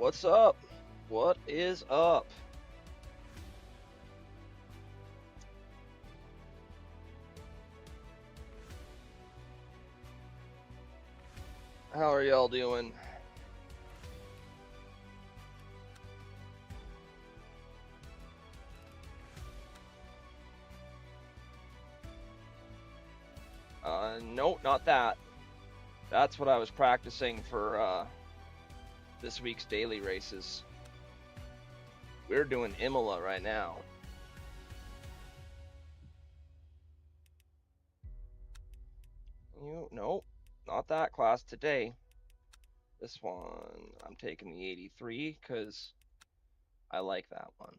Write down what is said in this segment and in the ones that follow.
What's up? What is up? How are y'all doing? No, not that. That's what I was practicing for this week's daily races. We're doing Imola right now. Nope, not that class today. This one, I'm taking the 83 because I like that one.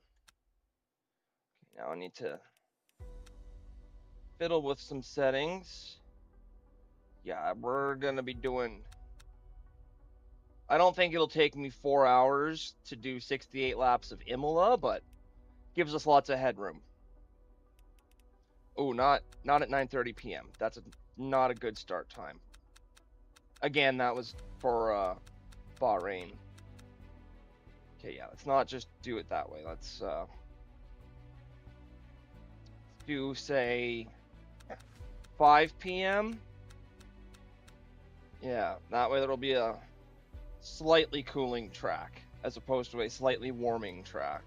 Okay, now I need to fiddle with some settings. Yeah, we're gonna be doing. I don't think it'll take me 4 hours to do 68 laps of Imola, but gives us lots of headroom. Oh, not at 9:30 p.m. That's not a good start time. Again, that was for Bahrain. Okay, yeah, let's not just do it that way. Let's do, say, 5 p.m. Yeah, that way there'll be a slightly cooling track as opposed to a slightly warming track.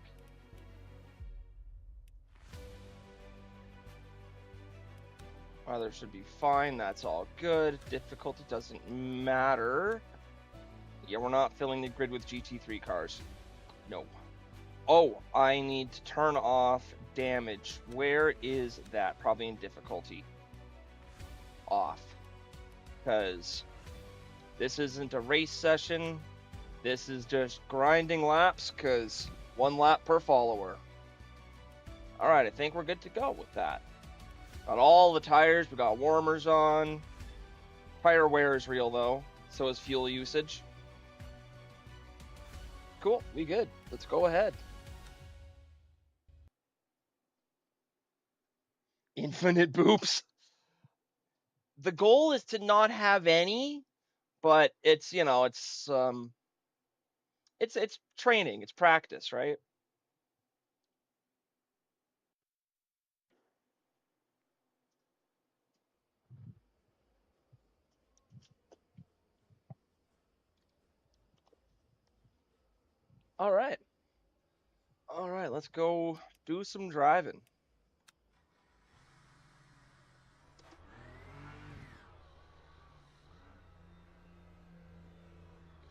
Weather should be fine. That's all good. Difficulty doesn't matter. Yeah, we're not filling the grid with GT3 cars. No. Oh, I need to turn off damage. Where is that? Probably in difficulty. Off. Because this isn't a race session. This is just grinding laps, because 1 lap per follower. Alright, I think we're good to go with that. Got all the tires. We got warmers on. Tire wear is real, though. So is fuel usage. Cool, we good. Let's go ahead. Infinite boops. The goal is to not have any, but it's, it's training, it's practice, right? All right. All right, let's go do some driving.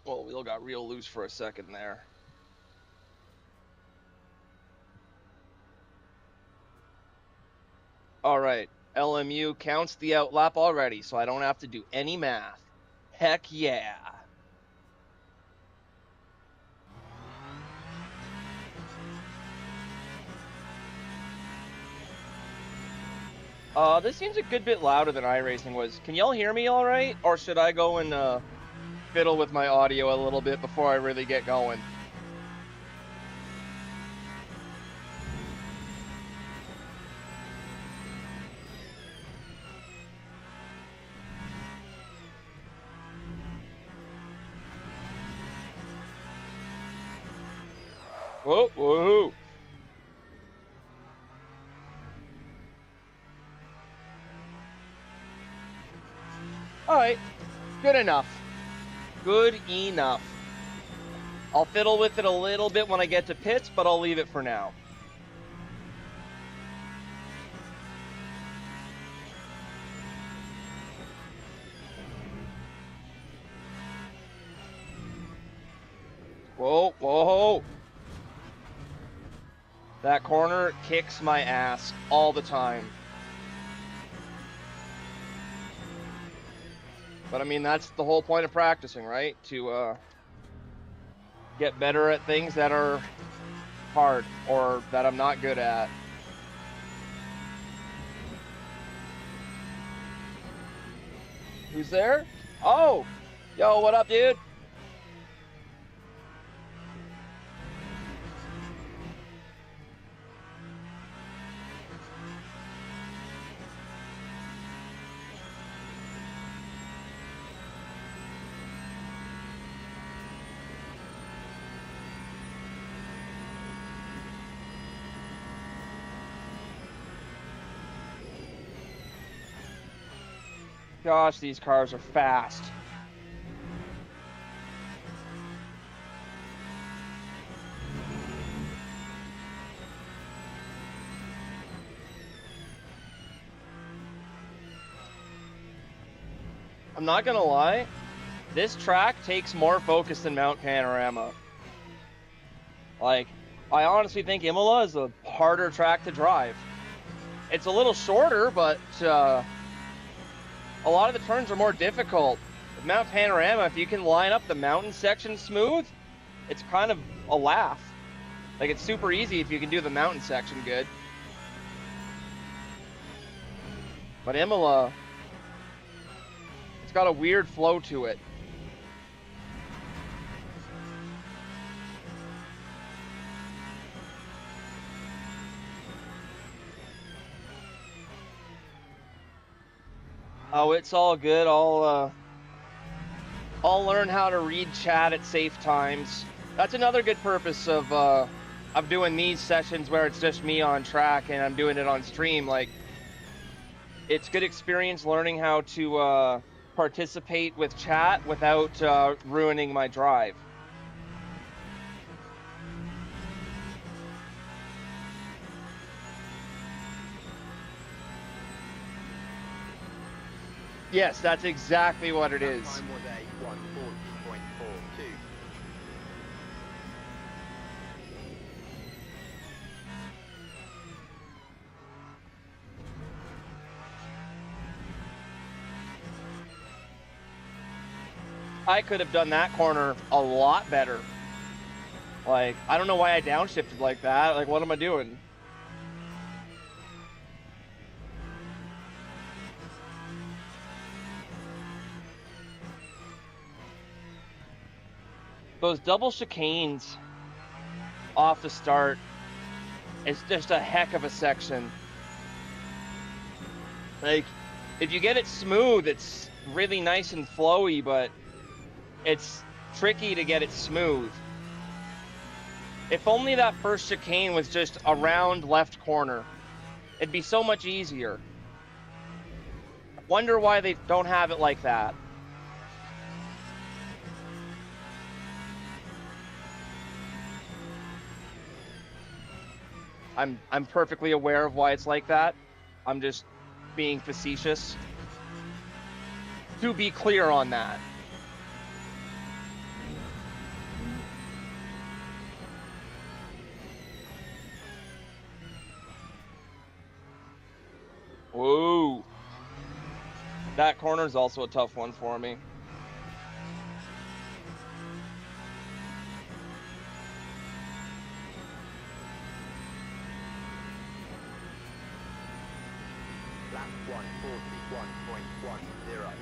Well, wheel got real loose for a second there. All right, LMU counts the outlap already, so I don't have to do any math. Heck yeah. This seems a good bit louder than iRacing was. Can y'all hear me all right? Or should I go and fiddle with my audio a little bit before I really get going? Whoa, whoa. All right, good enough. Good enough. I'll fiddle with it a little bit when I get to pits, but I'll leave it for now. Whoa, whoa. That corner kicks my ass all the time. But I mean, that's the whole point of practicing, right? To get better at things that are hard or that I'm not good at. Who's there? Oh, yo, what up, dude? Gosh, these cars are fast. I'm not gonna lie, this track takes more focus than Mount Panorama. Like, I honestly think Imola is a harder track to drive. It's a little shorter, but a lot of the turns are more difficult. With Mount Panorama, if you can line up the mountain section smooth, it's kind of a laugh. Like, it's super easy if you can do the mountain section good. But Imola, it's got a weird flow to it. Oh, it's all good. I'll learn how to read chat at safe times. That's another good purpose of doing these sessions where it's just me on track and I'm doing it on stream. Like, it's good experience learning how to participate with chat without ruining my drive. Yes, that's exactly what it is. Time was a 140.42. I could have done that corner a lot better. Like, I don't know why I downshifted like that. Like, what am I doing? Those double chicanes off the start, it's just a heck of a section. Like, if you get it smooth, it's really nice and flowy, but it's tricky to get it smooth. If only that first chicane was just around left corner, it'd be so much easier. Wonder why they don't have it like that. I'm perfectly aware of why it's like that. I'm just being facetious. To be clear on that. Whoa. That corner is also a tough one for me. Lap 141.10.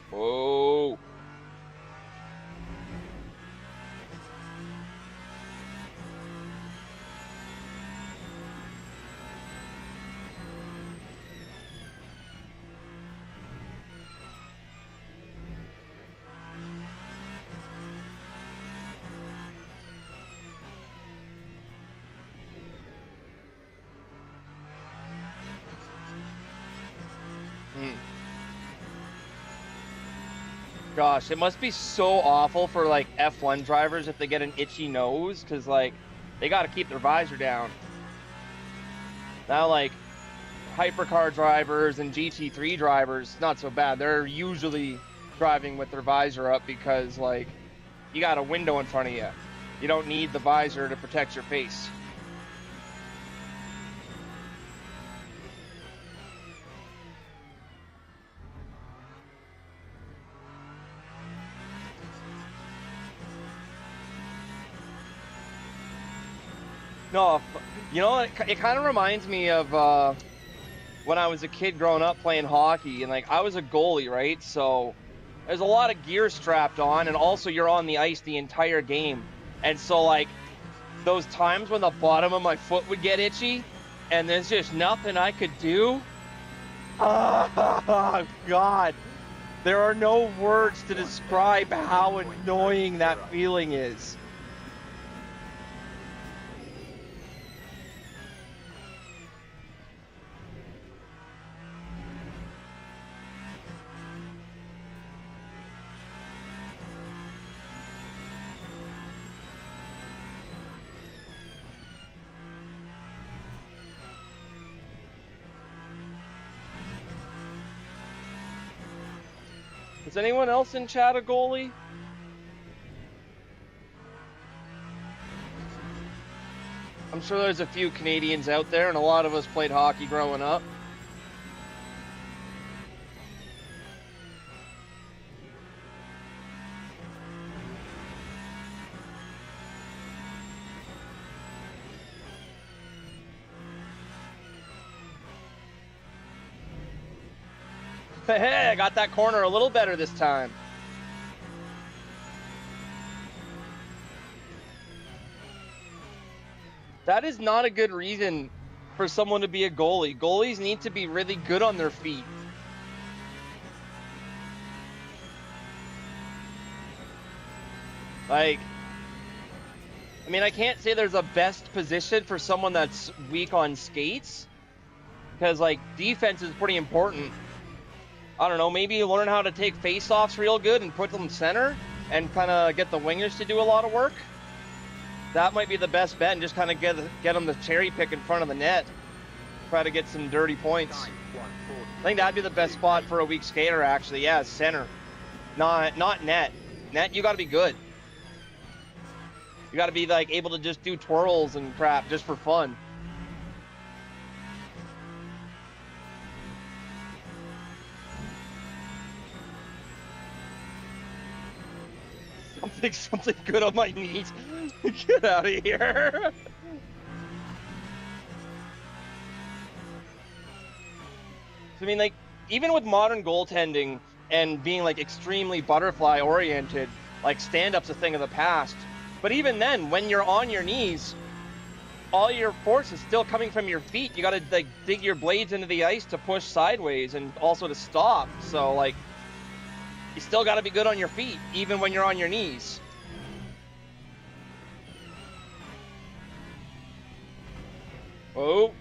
Whoa. Gosh, it must be so awful for like F1 drivers if they get an itchy nose, because like they got to keep their visor down. Now, like hypercar drivers and GT3 drivers, not so bad. They're usually driving with their visor up because like you got a window in front of you. You don't need the visor to protect your face. No, you know, it kind of reminds me of when I was a kid growing up playing hockey, and like I was a goalie, right? So there's a lot of gear strapped on, and also you're on the ice the entire game. And so like those times when the bottom of my foot would get itchy, and there's just nothing I could do. Oh God, there are no words to describe how annoying that feeling is. Is anyone else in chat a goalie? I'm sure there's a few Canadians out there, and a lot of us played hockey growing up. Hey, I got that corner a little better this time. That is not a good reason for someone to be a goalie. Goalies need to be really good on their feet. Like, I mean, I can't say there's a best position for someone that's weak on skates, because, like, defense is pretty important. I don't know, maybe learn how to take face-offs real good and put them center and kind of get the wingers to do a lot of work. That might be the best bet, and just kind of get them to cherry pick in front of the net. Try to get some dirty points. I think that'd be the best spot for a weak skater, actually. Yeah, center. Not net. Net, you got to be good. You got to be, like, able to just do twirls and crap just for fun. Something good on my knees. Get out of here. I mean, like, even with modern goaltending and being, like, extremely butterfly oriented, like, stand-up's a thing of the past. But even then, when you're on your knees, all your force is still coming from your feet. You gotta, like, dig your blades into the ice to push sideways and also to stop. So, like, you still gotta be good on your feet, even when you're on your knees. Oh.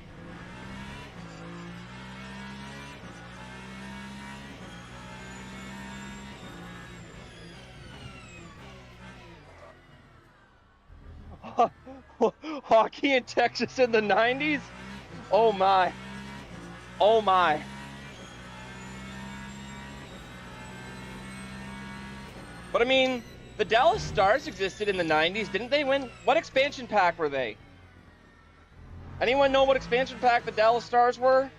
Hockey in Texas in the 90s? Oh my. Oh my. But I mean, the Dallas Stars existed in the 90s. Didn't they win? What expansion pack were they? Anyone know what expansion pack the Dallas Stars were?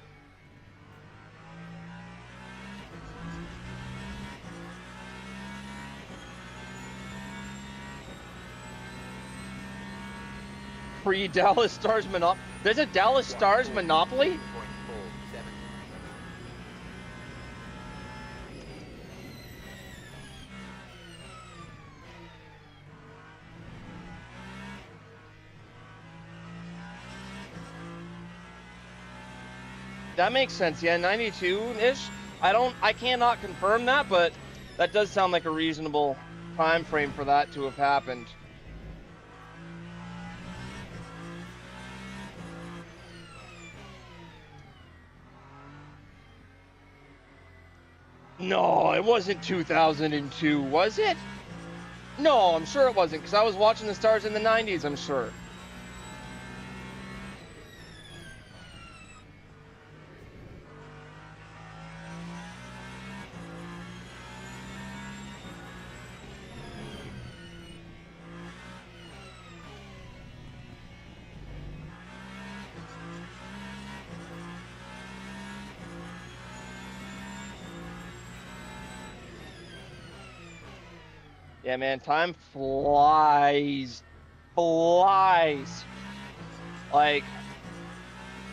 Pre-Dallas Stars Monopoly. There's a Dallas Stars Monopoly? That makes sense. Yeah, 92-ish. I cannot confirm that, but that does sound like a reasonable time frame for that to have happened. No, it wasn't 2002, was it? No, I'm sure it wasn't, because I was watching the Stars in the 90s, I'm sure. Yeah, man, time flies. Flies. Like,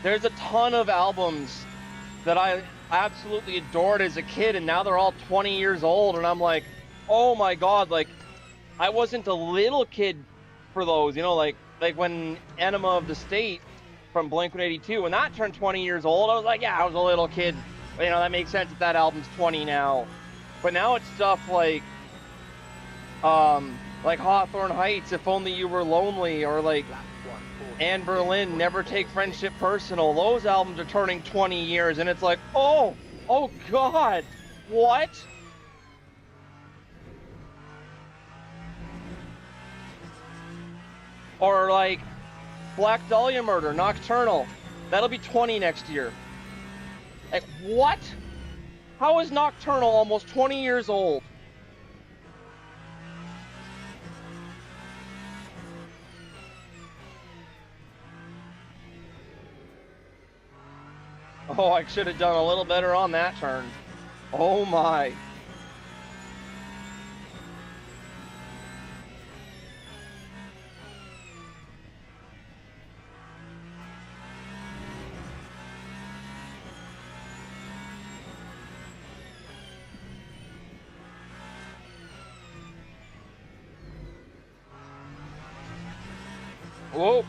there's a ton of albums that I absolutely adored as a kid, and now they're all 20 years old, and I'm like, oh my god, like, I wasn't a little kid for those, you know, like when Enema of the State from Blink-182, when that turned 20 years old, I was like, yeah, I was a little kid. But, you know, that makes sense if that album's 20 now. But now it's stuff like Hawthorne Heights, If Only You Were Lonely, or like Anne Berlin, Never Take Friendship Personal. Those albums are turning 20 years, and it's like, oh god, what? Or like Black Dahlia Murder, Nocturnal. That'll be 20 next year. Like, what? How is Nocturnal almost 20 years old? Oh, I should have done a little better on that turn. Oh my. Whoa.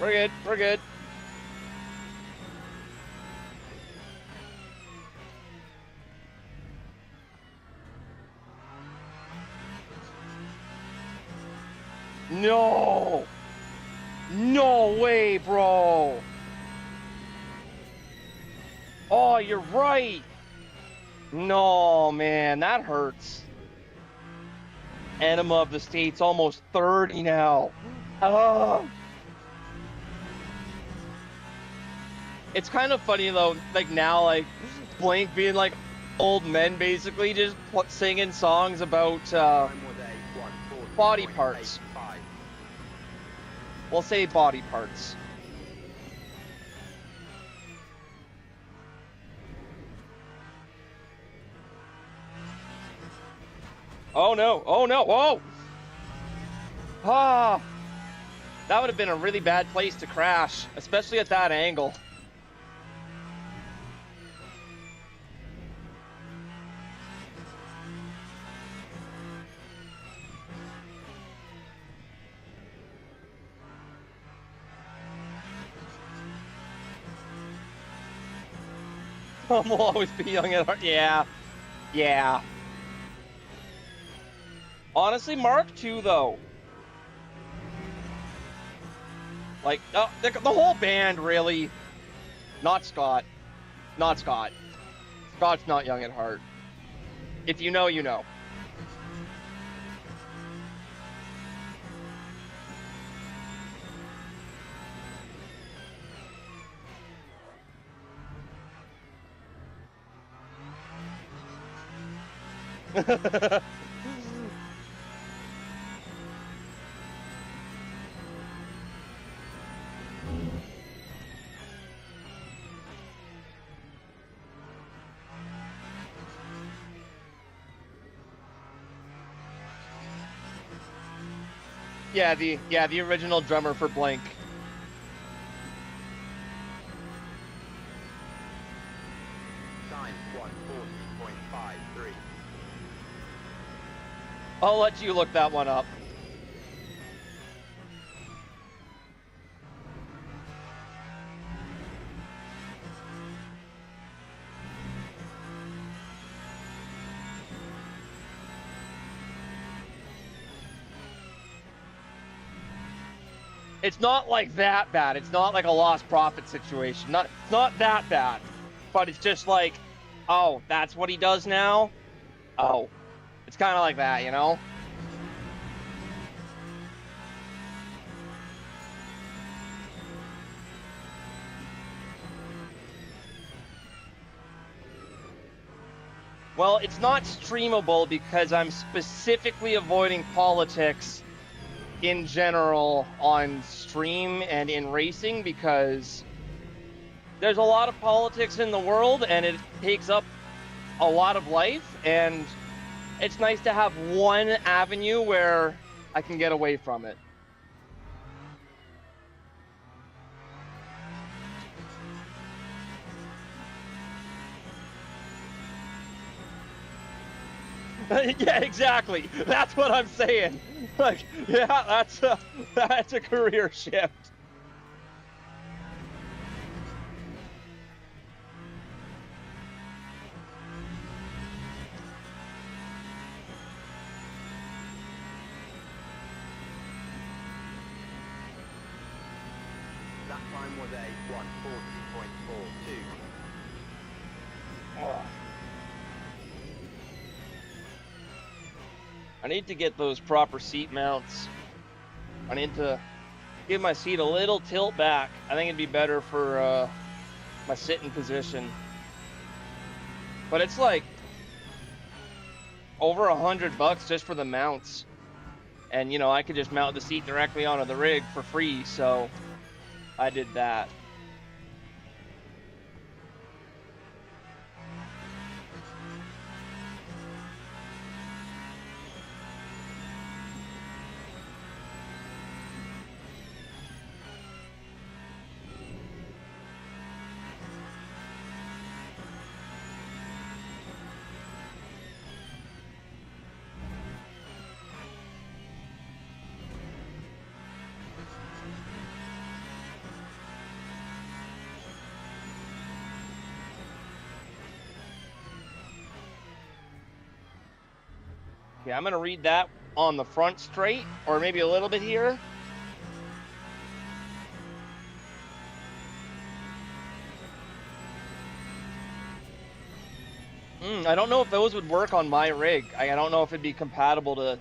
We're good. We're good. No. No way, bro. Oh, you're right. No, man, that hurts. Enema of the State's almost 30 now. Oh. It's kind of funny though, like now, like Blink being like old men basically just singing songs about body parts. We'll say body parts. Oh no, oh no, whoa! Ah, that would have been a really bad place to crash, especially at that angle. Will always be young at heart. Yeah, yeah. Honestly, Mark II though. Like the whole band really. Not Scott. Not Scott. Scott's not young at heart. If you know, you know. Yeah, the original drummer for Blink. Time 140.53. I'll let you look that one up. It's not like that bad. It's not like a lost profit situation. Not that bad. But it's just like, oh, that's what he does now? Oh. It's kind of like that, you know? Well, it's not streamable because I'm specifically avoiding politics in general on stream and in racing because there's a lot of politics in the world and it takes up a lot of life, and it's nice to have one avenue where I can get away from it. Yeah, exactly. That's what I'm saying. Like, yeah, that's a career shift. That time was a 140.42. Oh. I need to get those proper seat mounts. I need to give my seat a little tilt back. I think it'd be better for my sitting position. But it's like over $100 just for the mounts. And, you know, I could just mount the seat directly onto the rig for free, so I did that. Yeah, I'm going to read that on the front straight, or maybe a little bit here. I don't know if those would work on my rig. I don't know if it'd be compatible to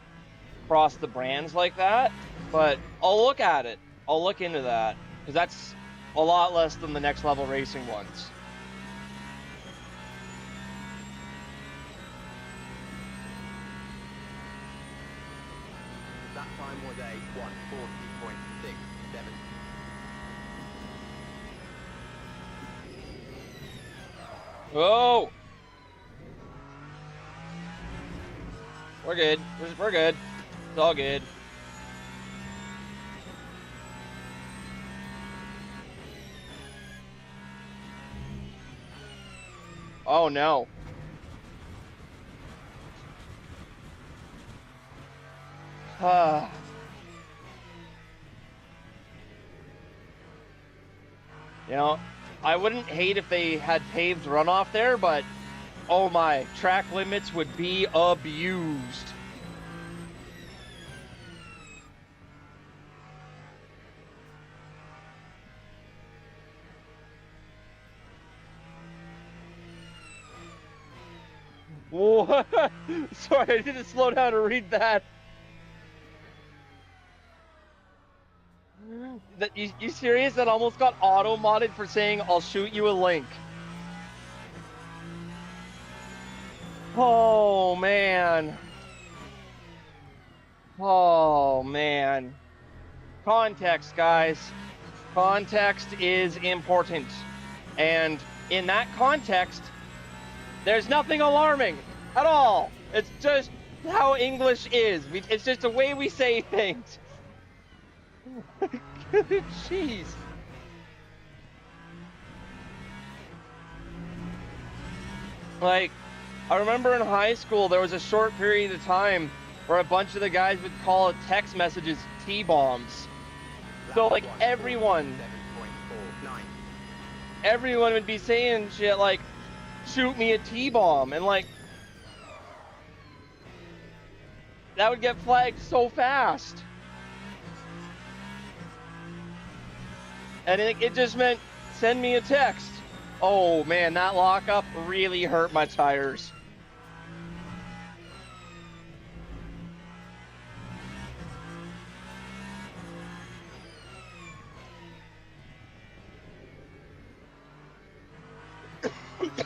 cross the brands like that, but I'll look at it. I'll look into that, because that's a lot less than the Next Level Racing ones. That time was a 140.67. Oh! We're good. We're good. It's all good. Oh no. You know, I wouldn't hate if they had paved runoff there, but oh my, track limits would be abused. What? Sorry, I didn't slow down to read that. You serious? That almost got auto-modded for saying, I'll shoot you a link. Oh, man. Oh, man. Context, guys. Context is important. And in that context, there's nothing alarming at all. It's just how English is. It's just the way we say things. Jeez. Like, I remember in high school, there was a short period of time where a bunch of the guys would call text messages T-bombs. So, like, everyone would be saying shit like, shoot me a T-bomb, and like, that would get flagged so fast. And it just meant, send me a text. Oh man, that lockup really hurt my tires.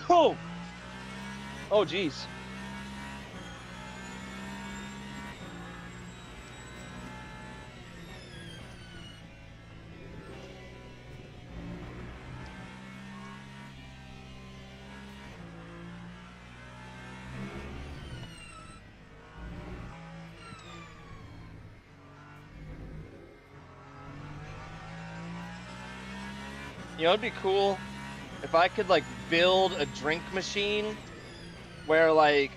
Oh! Oh, geez. You know, it'd be cool if I could, like, build a drink machine where, like,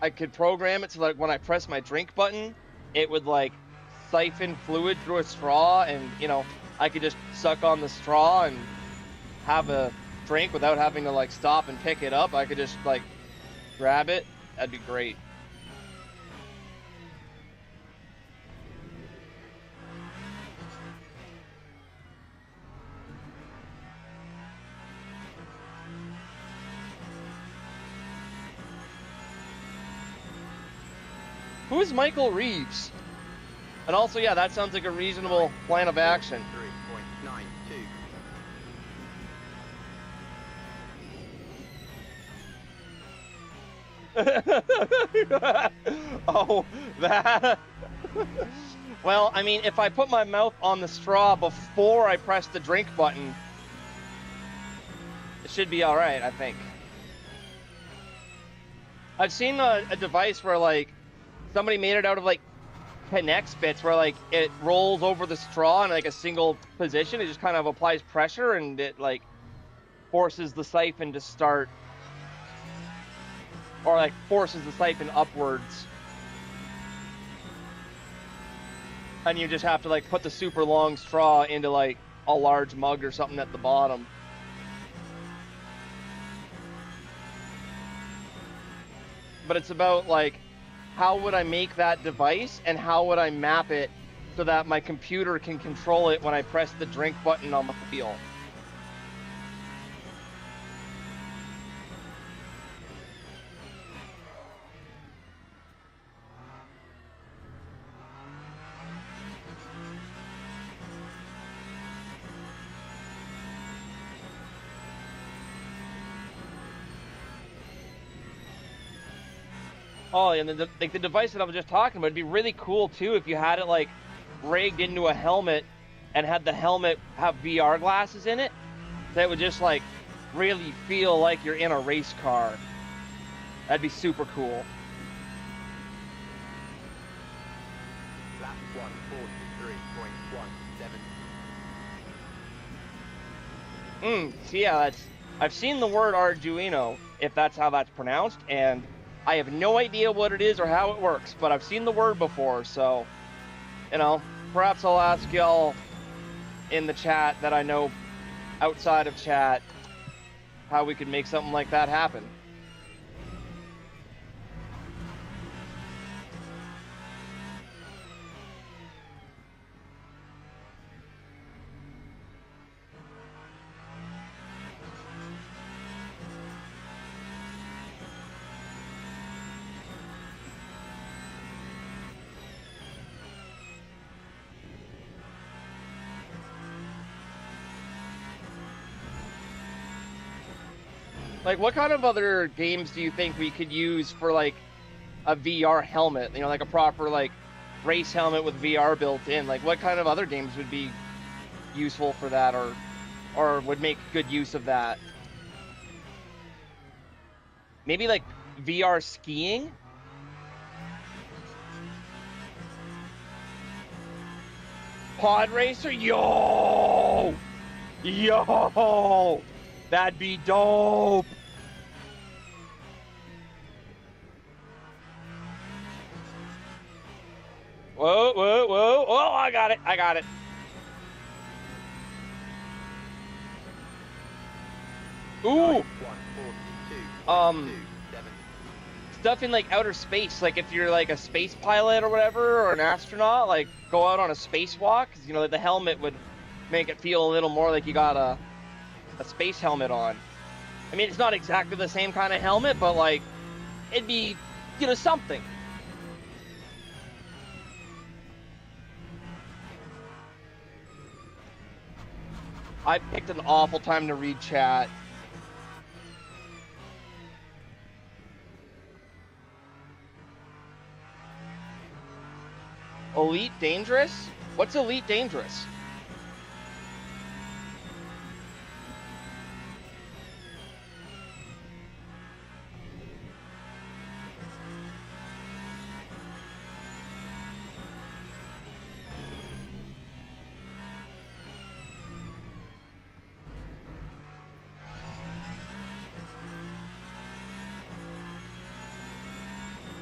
I could program it so, like, when I press my drink button, it would, like, siphon fluid through a straw, and, you know, I could just suck on the straw and have a drink without having to, like, stop and pick it up. I could just, like, grab it. That'd be great. Who is Michael Reeves? And also, yeah, that sounds like a reasonable plan of action. 3.92. Oh, that. Well, I mean, if I put my mouth on the straw before I press the drink button, it should be all right, I think. I've seen a device where, like, somebody made it out of, like, Connect bits where, like, it rolls over the straw in, like, a single position. It just kind of applies pressure and it, like, forces the siphon to start, or, like, forces the siphon upwards. And you just have to, like, put the super long straw into, like, a large mug or something at the bottom. But it's about, like, how would I make that device and how would I map it so that my computer can control it when I press the drink button on the wheel. Oh, and the like the device that I was just talking about, it'd be really cool too if you had it like rigged into a helmet and had the helmet have VR glasses in it. That would just like really feel like you're in a race car. That'd be super cool. Lap 143.17. So yeah, I've seen the word Arduino, if that's how that's pronounced, and I have no idea what it is or how it works, but I've seen the word before, so, you know, perhaps I'll ask y'all in the chat that I know outside of chat how we could make something like that happen. Like, what kind of other games do you think we could use for, like, a VR helmet? You know, like a proper, like, race helmet with VR built in. Like, what kind of other games would be useful for that or would make good use of that? Maybe, like, VR skiing? Pod racer? Yo! Yo! That'd be dope! Whoa, whoa, whoa. Oh, I got it. I got it. Ooh. Stuff in like outer space, like if you're like a space pilot or whatever, or an astronaut, like go out on a spacewalk, because you know the helmet would make it feel a little more like you got a space helmet on. I mean, it's not exactly the same kind of helmet, but like it'd be, you know, something. I picked an awful time to read chat. Elite Dangerous? What's Elite Dangerous?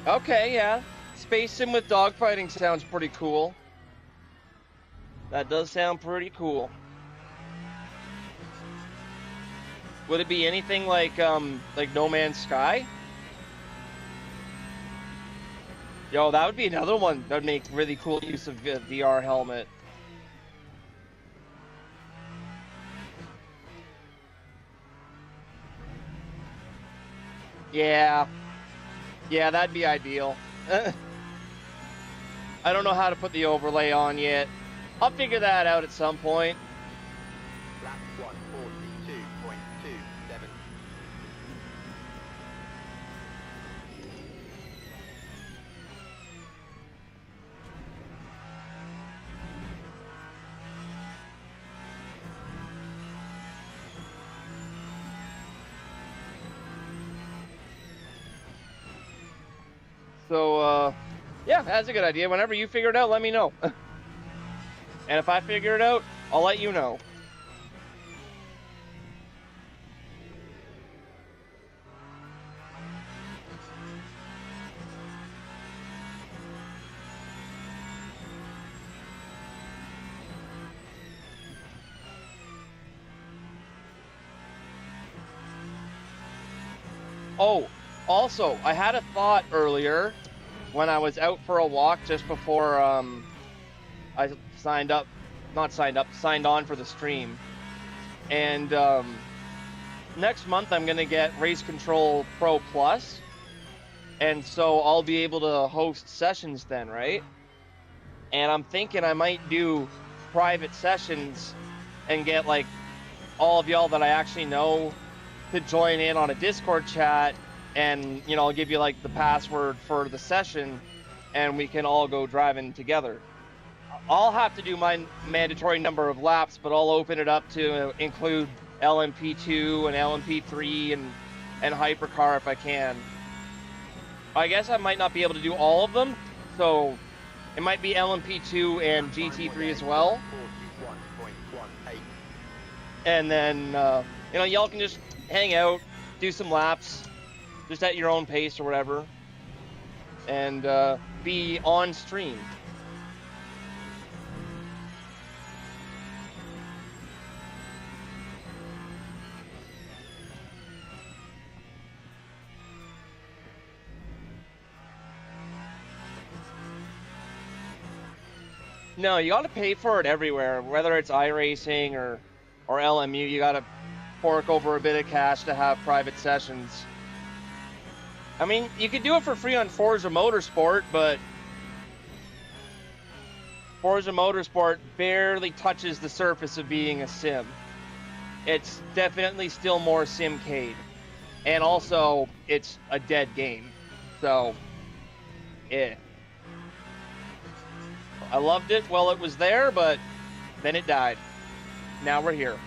Okay, yeah. Space sim with dogfighting sounds pretty cool. That does sound pretty cool. Would it be anything like No Man's Sky? Yo, that would be another one that would make really cool use of VR helmet. Yeah. Yeah, that'd be ideal. I don't know how to put the overlay on yet. I'll figure that out at some point. Lap 142.27. So, yeah, that's a good idea. Whenever you figure it out, let me know. And if I figure it out, I'll let you know. Oh, also, I had a thought earlier when I was out for a walk just before I signed up, not signed up, signed on for the stream. And next month I'm gonna get Race Control Pro Plus, and so I'll be able to host sessions then, right? And I'm thinking I might do private sessions and get like all of y'all that I actually know to join in on a Discord chat, and I'll give you like the password for the session, and we can all go driving together. I'll have to do my mandatory number of laps, but I'll open it up to include LMP2 and LMP3 and Hypercar if I can. I guess I might not be able to do all of them, so it might be LMP2 and GT3 as well. 41.18. And then y'all can just hang out, do some laps, just at your own pace or whatever, and be on stream. No, you got to pay for it everywhere, whether it's iRacing or LMU. You got to fork over a bit of cash to have private sessions. I mean, you could do it for free on Forza Motorsport, but Forza Motorsport barely touches the surface of being a sim. It's definitely still more simcade, and also it's a dead game. So, I loved it while it was there, but then it died. Now we're here.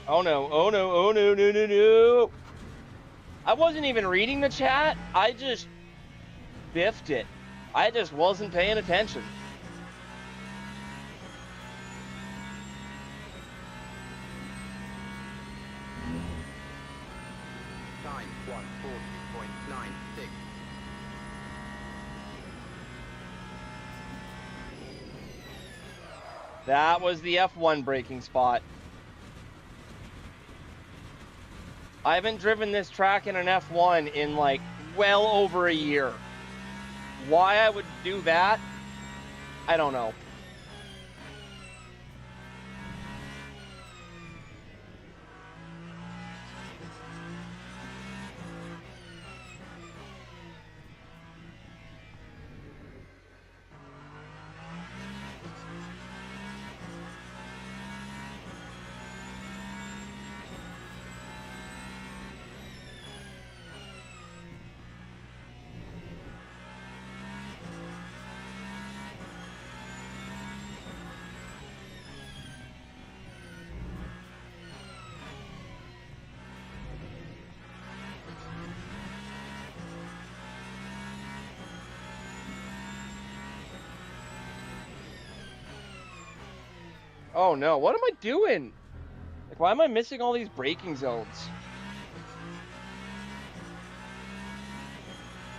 Oh no, oh no, oh no, no, no, no. I wasn't even reading the chat. I just biffed it. I just wasn't paying attention. Time 140.96. That was the F1 braking spot. I haven't driven this track in an F1 in like well over a year. Why I would do that, I don't know. Oh no, what am I doing? Like, why am I missing all these braking zones?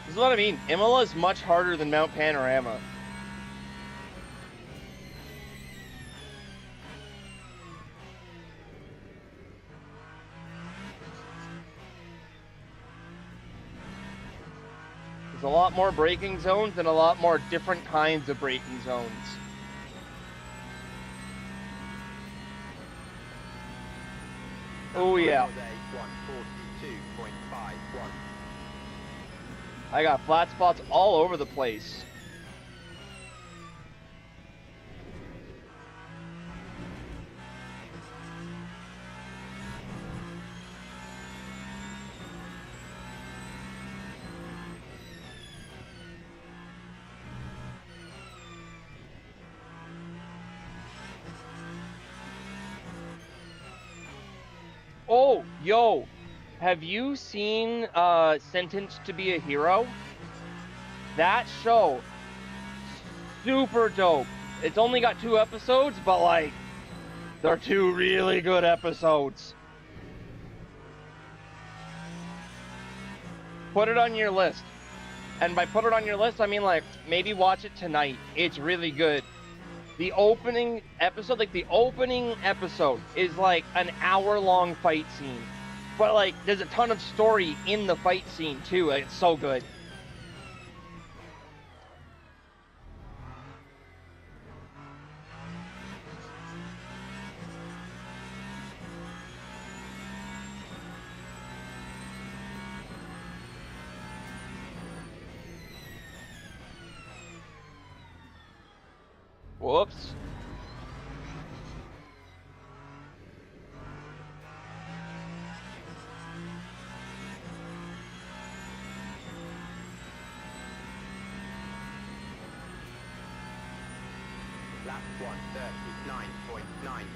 This is what I mean. Imola is much harder than Mount Panorama. There's a lot more braking zones and a lot more different kinds of braking zones. Oh yeah. 142.51. I got flat spots all over the place. yo, have you seen Sentenced to be a Hero? That show, super dope. It's only got 2 episodes, but like, they're 2 really good episodes. Put it on your list. And by put it on your list, I mean like maybe watch it tonight. It's really good. The opening episode is like an hour-long fight scene. But like there's a ton of story in the fight scene too. Like, it's so good. Whoops. Lap 1:39.91.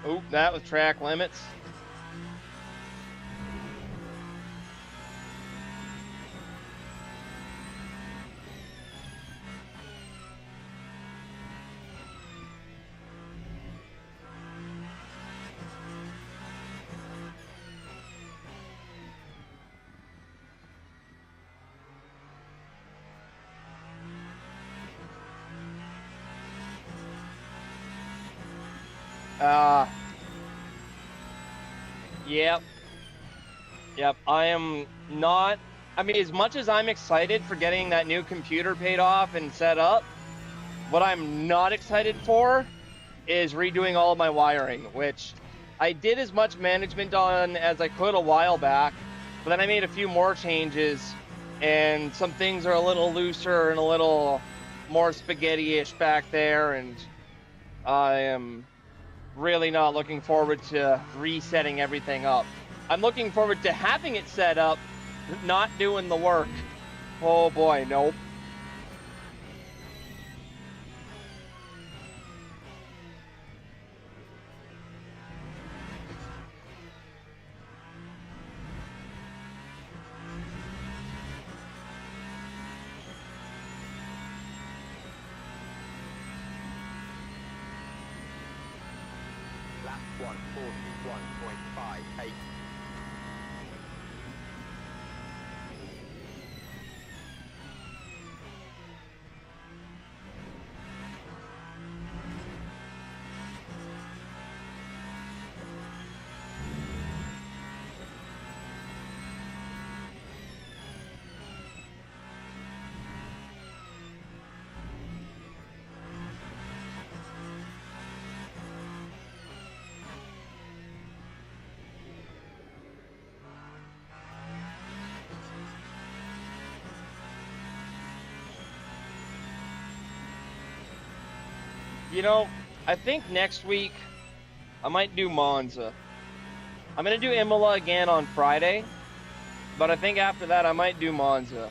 Oop, that was track limits. Yep. Yep, I am not... I mean, as much as I'm excited for getting that new computer paid off and set up, what I'm not excited for is redoing all of my wiring, which I did as much management on as I could a while back, but then I made a few more changes, and some things are a little looser and a little more spaghetti-ish back there, and I am really not looking forward to resetting everything up. I'm looking forward to having it set up, not doing the work. Oh boy, nope. Lap 1:41.58. You know, I think next week I might do Monza. I'm going to do Imola again on Friday, but I think after that I might do Monza,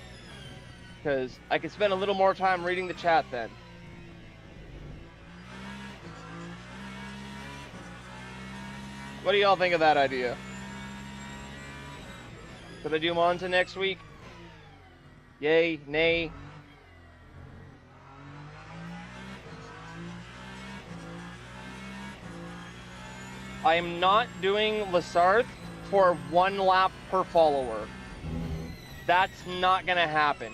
because I can spend a little more time reading the chat then. What do y'all think of that idea? Should I do Monza next week? Yay, nay? I am not doing Lasarth for 1 lap per follower. That's not gonna happen.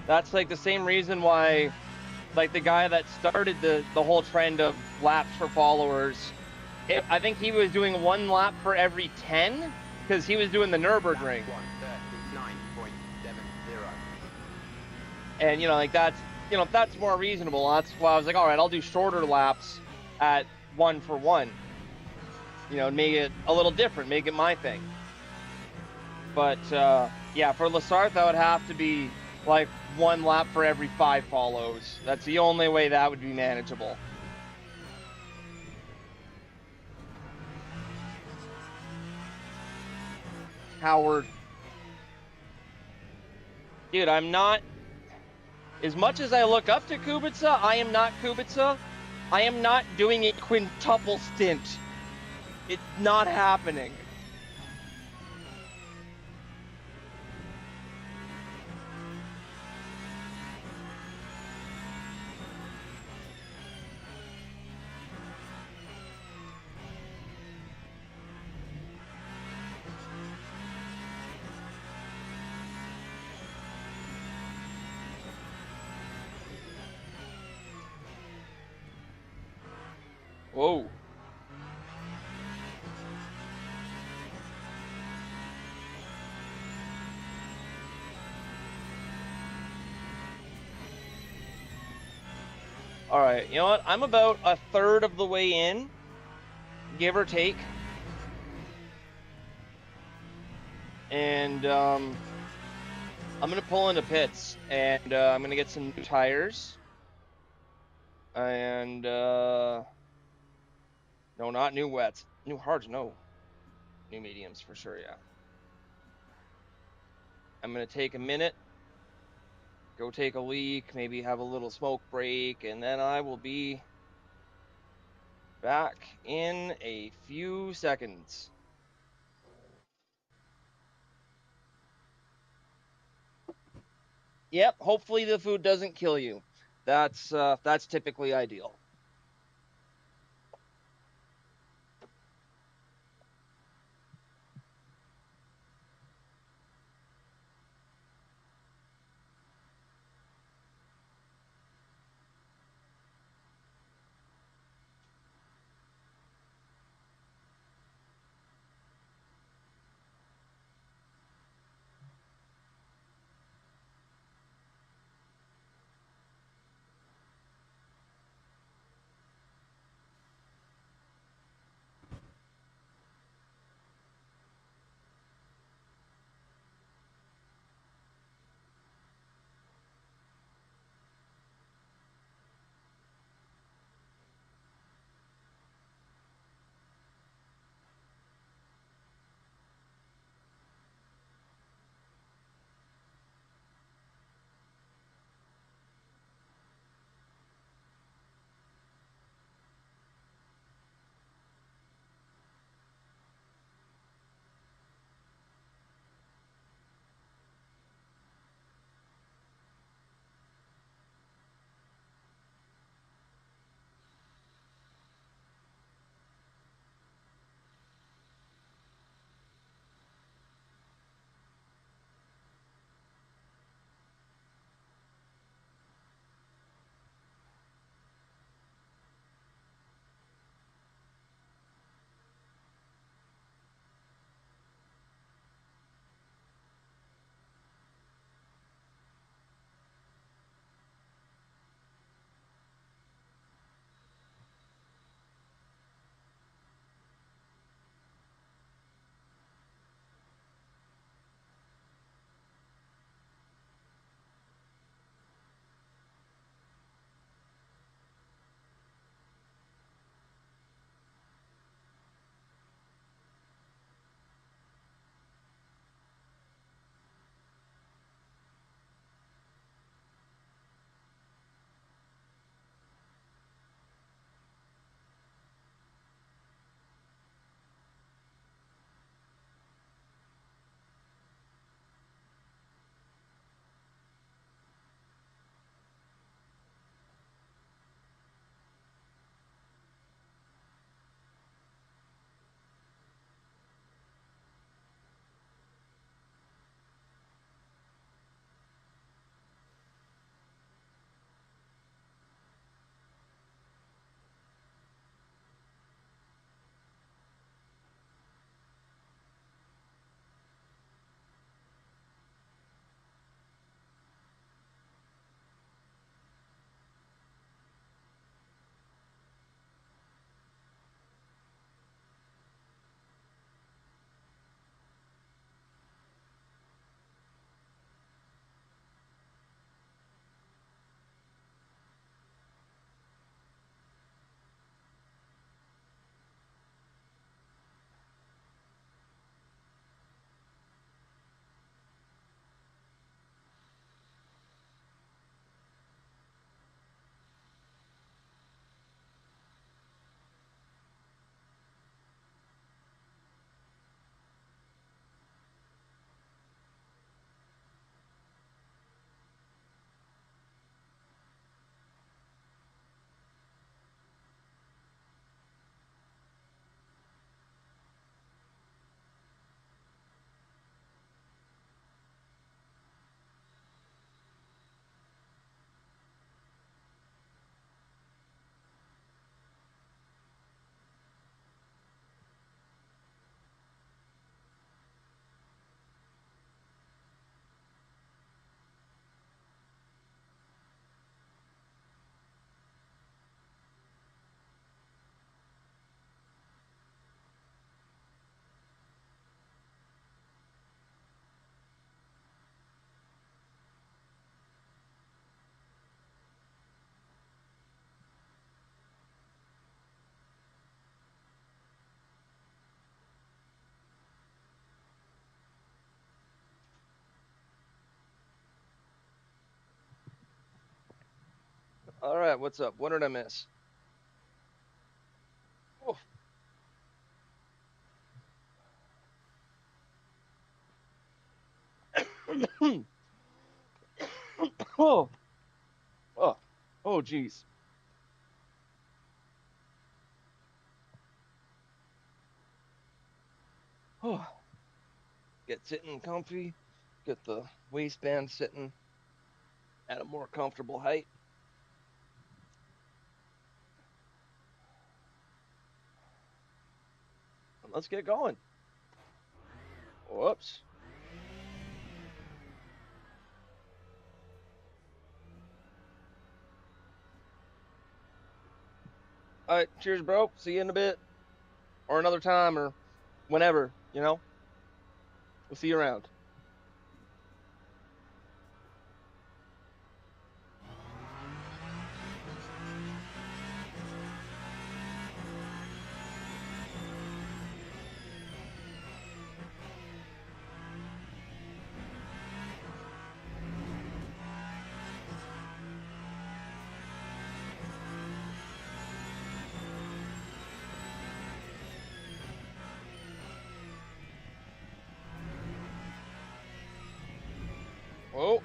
That's like the same reason why, like the guy that started the whole trend of laps for followers, I think he was doing 1 lap for every 10, because he was doing the Nürburgring. Lap 1:39.70. And you know, like that's more reasonable. That's why I was like, all right, I'll do shorter laps at 1 for 1. You know, make it a little different, make it my thing. But yeah, for Lasarth, that would have to be like 1 lap for every 5 follows. That's the only way that would be manageable. Howard. Dude, I'm not. As much as I look up to Kubica, I am not Kubica. I am not doing a quintuple stint. It's not happening. Whoa. All right, you know what? I'm about a third of the way in, give or take. And I'm gonna pull into pits, and I'm gonna get some new tires. And no, not new wets, new hards, no, new mediums for sure. Yeah, I'm gonna take a minute, go take a leak, maybe have a little smoke break, and then I will be back in a few seconds. Yep, hopefully the food doesn't kill you. That's typically ideal. All right, what's up? What did I miss? Oh, oh, oh, oh, geez. Oh, get sitting comfy. Get the waistband sitting at a more comfortable height. And let's get going. Whoops. All right, cheers, bro. See you in a bit, or another time, or whenever. We'll see you around. Oh,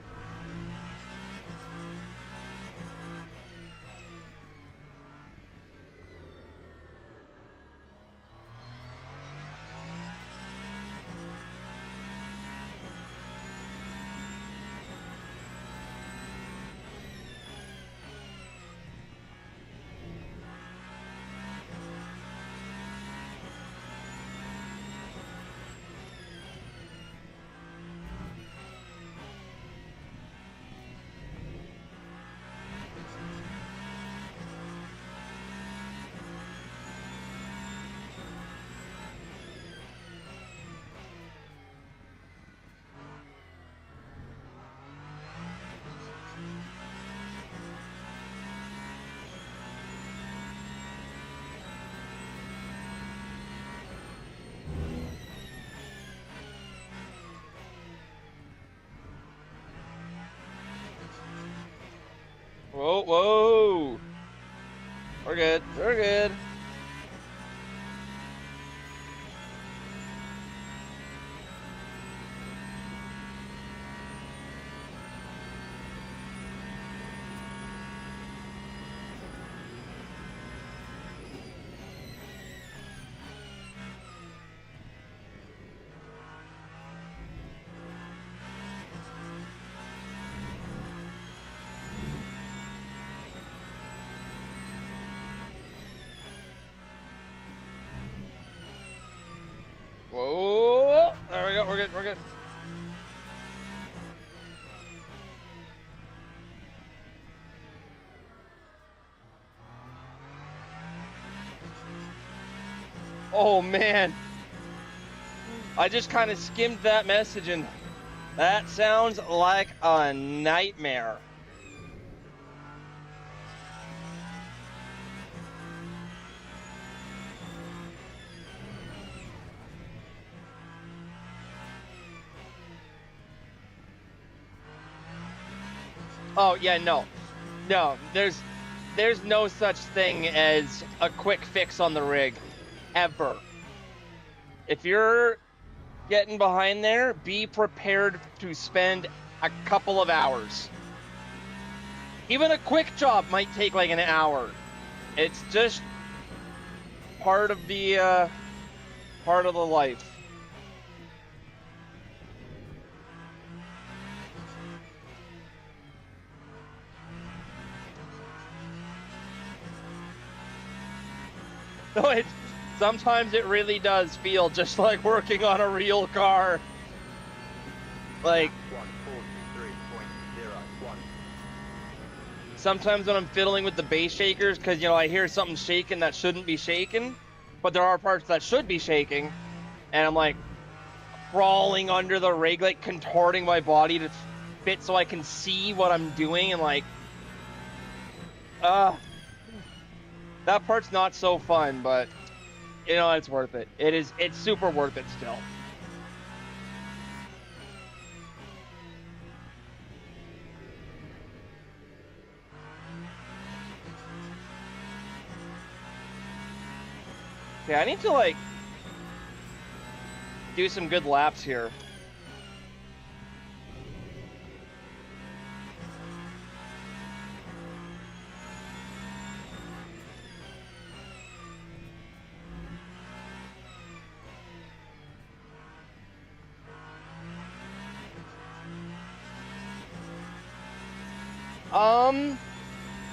whoa, whoa. We're good. We're good. Whoa. There we go. We're good. We're good. Oh, man. I just kind of skimmed that message, and that sounds like a nightmare. Oh, yeah, no. No, there's no such thing as a quick fix on the rig ever. If you're getting behind there, be prepared to spend a couple of hours. Even a quick job might take like an hour. It's just part of the life. No, sometimes it really does feel just like working on a real car. Like, 143.01. sometimes when I'm fiddling with the base shakers, because I hear something shaking that shouldn't be shaking, but there are parts that should be shaking, and I'm like crawling under the rig, like contorting my body to fit so I can see what I'm doing, and like, that part's not so fun, but it's worth it. It's super worth it still. Okay, I need to, like, do some good laps here.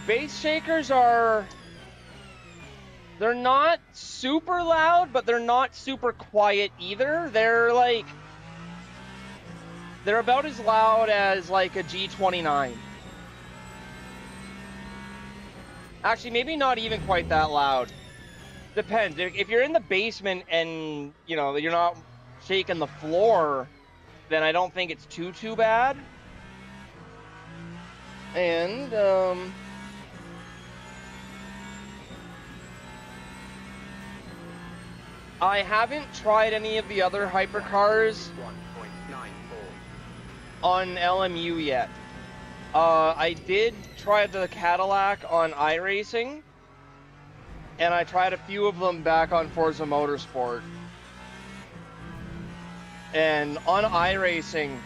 Base shakers are... They're not super loud, but they're not super quiet either. They're, like... They're about as loud as, like, a G29. Actually, maybe not even quite that loud. Depends. If you're in the basement and, you know, you're not shaking the floor, then I don't think it's too bad. And, I haven't tried any of the other hypercars 1.94. on LMU yet. I did try the Cadillac on iRacing, and I tried a few of them back on Forza Motorsport. And on iRacing,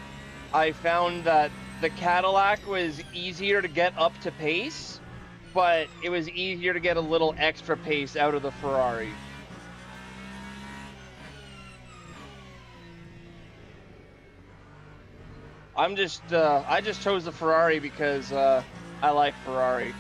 I found that the Cadillac was easier to get up to pace, but it was easier to get a little extra pace out of the Ferrari. I just chose the Ferrari because I like Ferrari.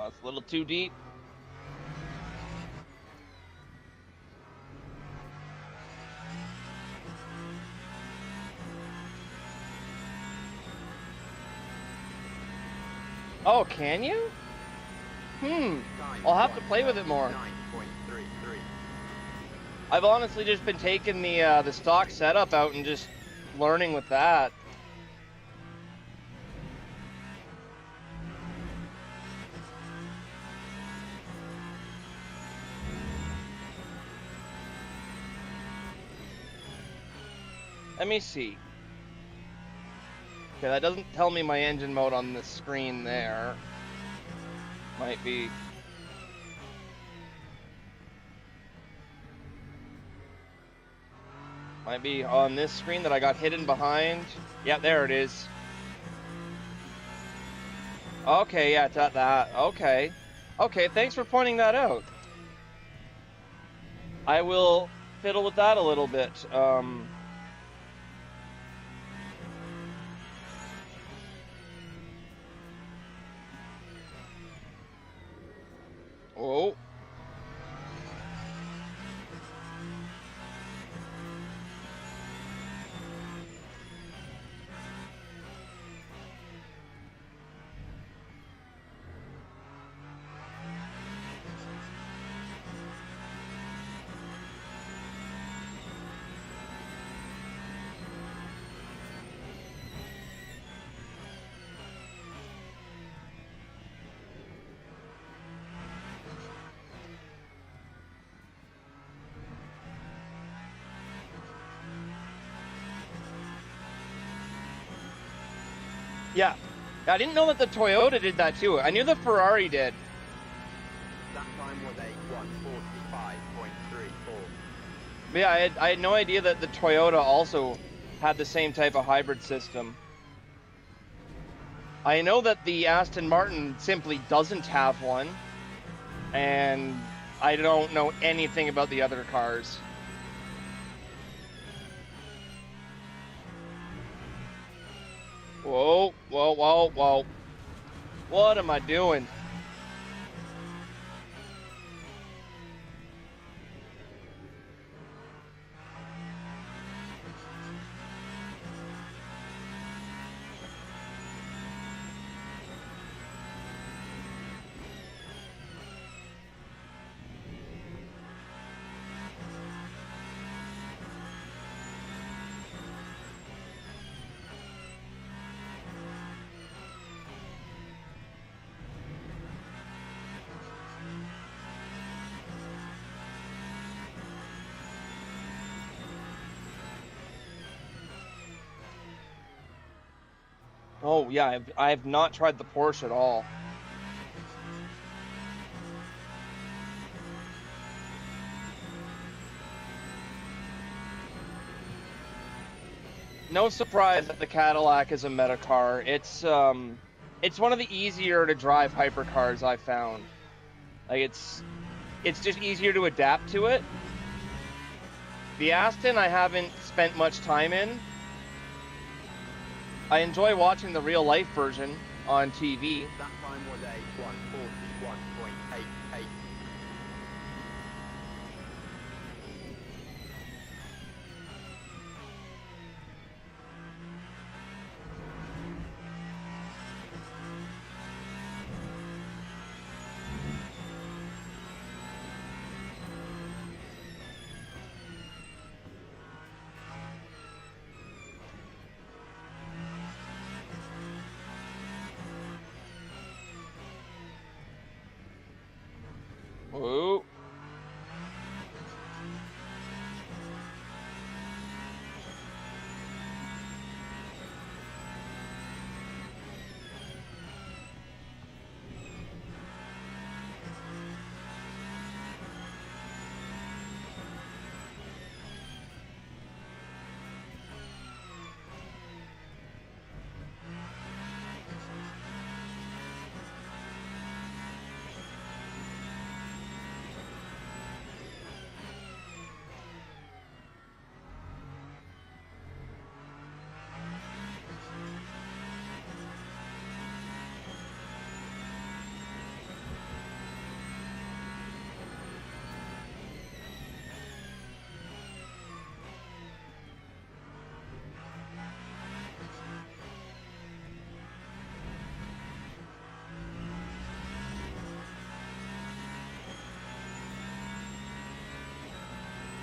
It's a little too deep. Oh, can you? I'll have to play with it more. 9.33. I've honestly just been taking the stock setup out and just learning with that. Let me see. Okay, that doesn't tell me my engine mode on the screen there. Might be. Might be on this screen that I got hidden behind. Yeah, there it is. Okay, yeah, it's at that. Okay. Okay, thanks for pointing that out. I will fiddle with that a little bit. Oh. Yeah. I didn't know that the Toyota did that too. I knew the Ferrari did. That time was a 145.34. But yeah, I had no idea that the Toyota also had the same type of hybrid system. I know that the Aston Martin simply doesn't have one, and I don't know anything about the other cars. Whoa, whoa, whoa, whoa. What am I doing? Oh yeah, I've not tried the Porsche at all. No surprise that the Cadillac is a meta car. It's one of the easier to drive hypercars I've found. Like it's just easier to adapt to it. The Aston I haven't spent much time in. I enjoy watching the real life version on TV. That time was a 141.88. Ooh.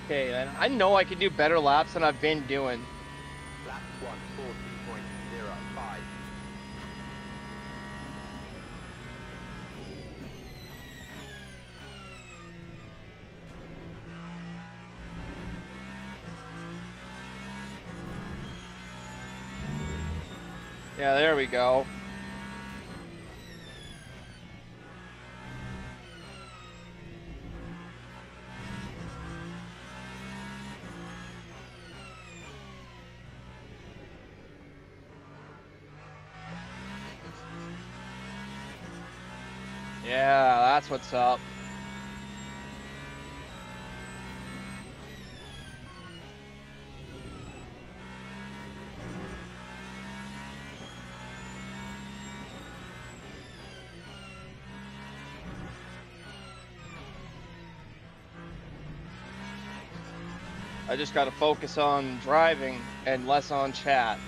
Okay, and I know I can do better laps than I've been doing. Lap 140.05. Yeah, there we go. Yeah, that's what's up. I just got to focus on driving and less on chat.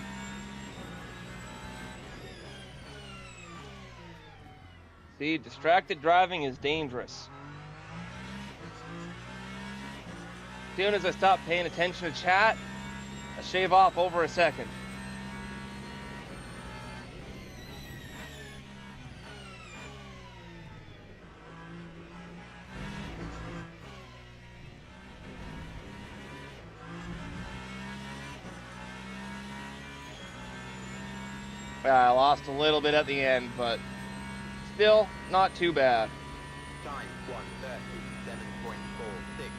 See, distracted driving is dangerous. As soon as I stop paying attention to chat, I shave off over a second. I lost a little bit at the end, but still not too bad. Time 137.46.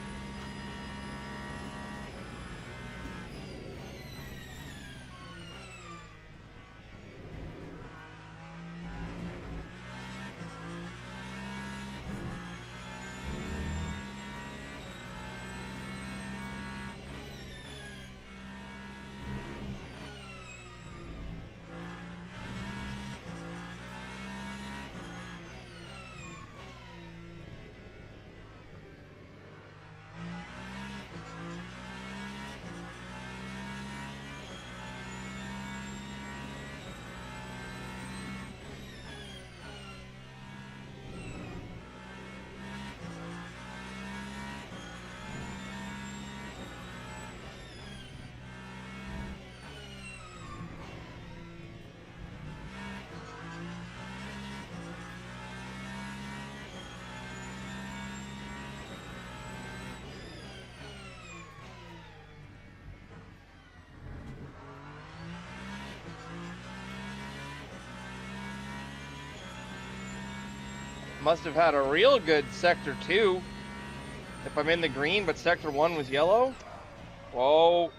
must have had a real good sector 2. If I'm in the green, but sector 1 was yellow. Whoa.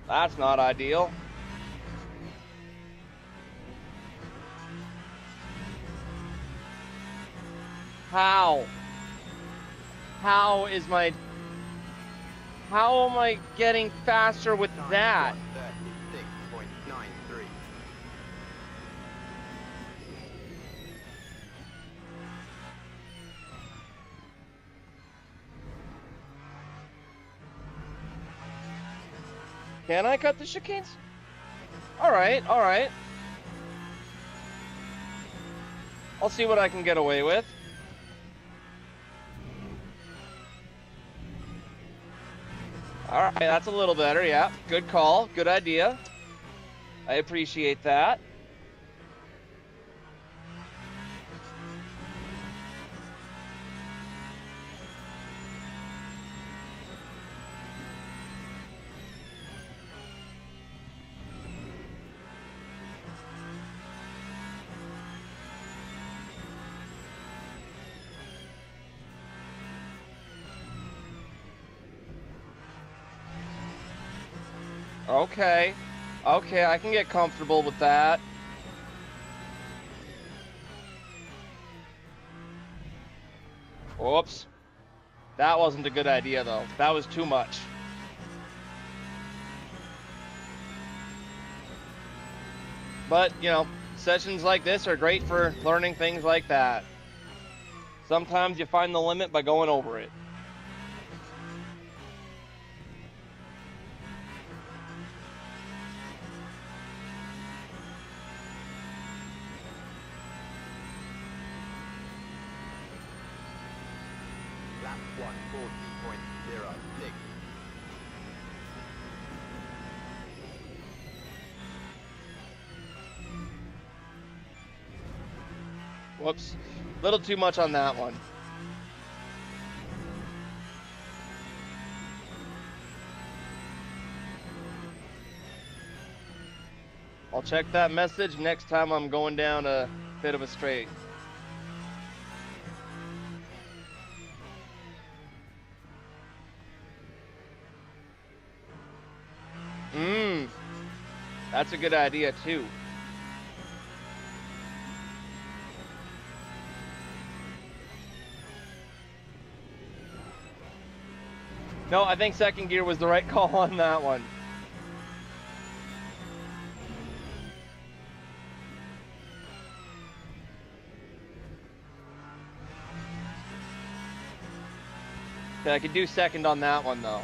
That's not ideal. How? How am I getting faster with Time that? 1:36.93. Can I cut the chicanes? All right, all right. I'll see what I can get away with. All right, that's a little better. Yeah, good call. Good idea. I appreciate that. Okay. Okay, I can get comfortable with that. Whoops. That wasn't a good idea, though. That was too much. But, you know, sessions like this are great for learning things like that. Sometimes you find the limit by going over it. Lap 1:40.06. Whoops. A little too much on that one. I'll check that message next time I'm going down a bit of a straight. That's a good idea, too. No, I think second gear was the right call on that one. Okay, I could do second on that one, though.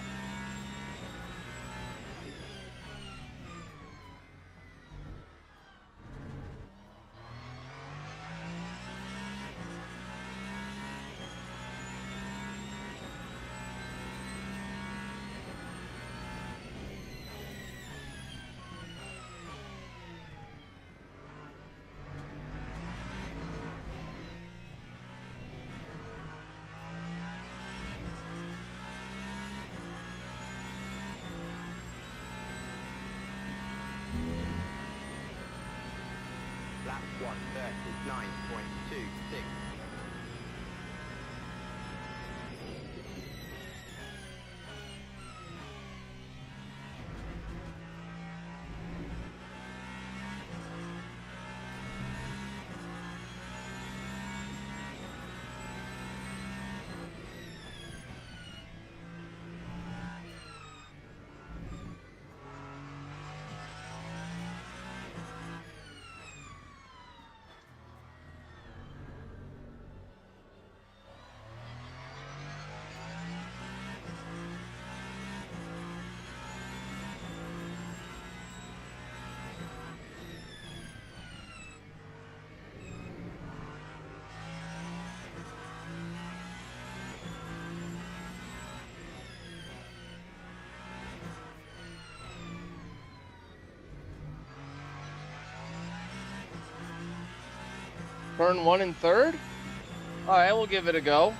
Lap 1:39.26. Turn 1 and third? All right, we'll give it a go.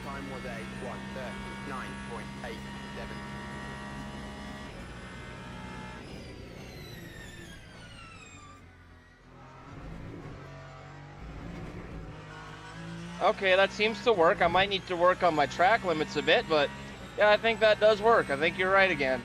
time was a 1:39.87. Okay, that seems to work. I might need to work on my track limits a bit, but yeah, I think that does work. I think you're right again.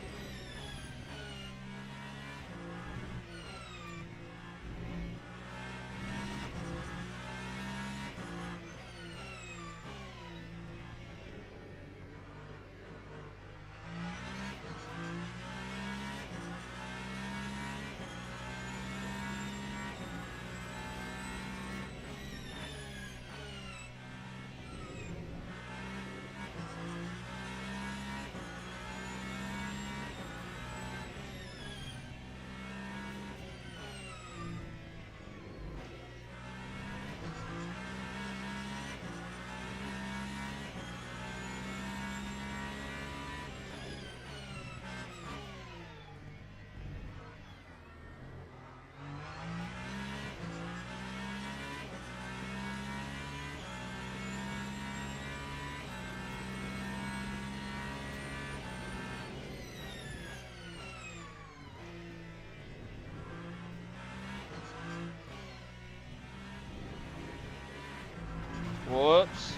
Whoops.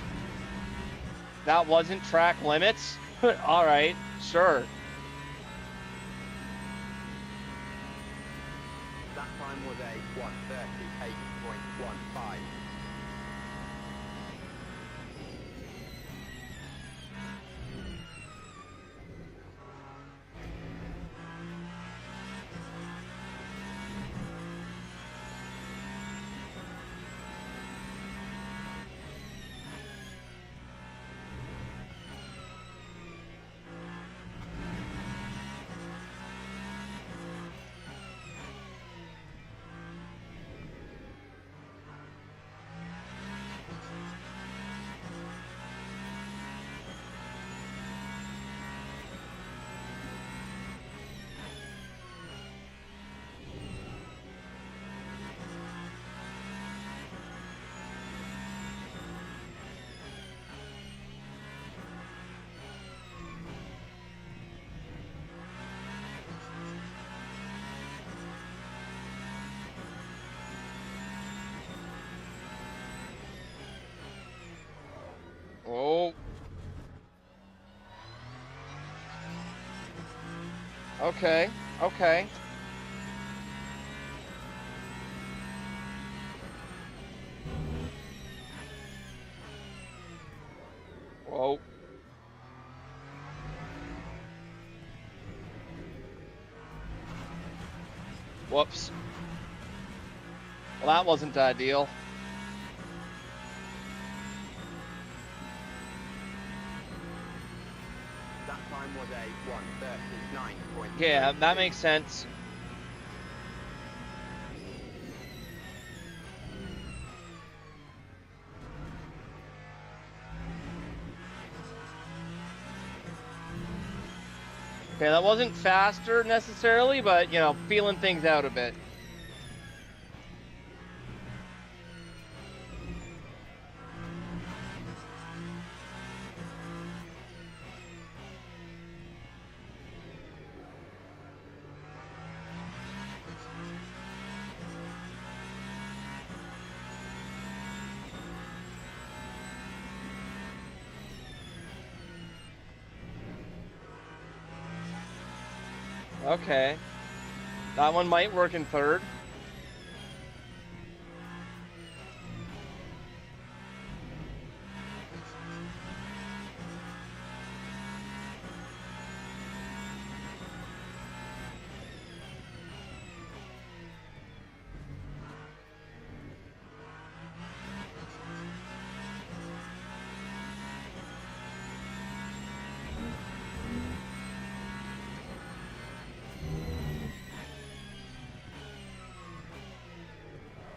That wasn't track limits? All right, sure. That time was a 1:38.15. Oh. Okay, okay. Whoa. Whoops. Well, that wasn't ideal. That time was a 1:39.3. Yeah, that makes sense. Okay, that wasn't faster necessarily, but, you know, feeling things out a bit. Okay. That one might work in third.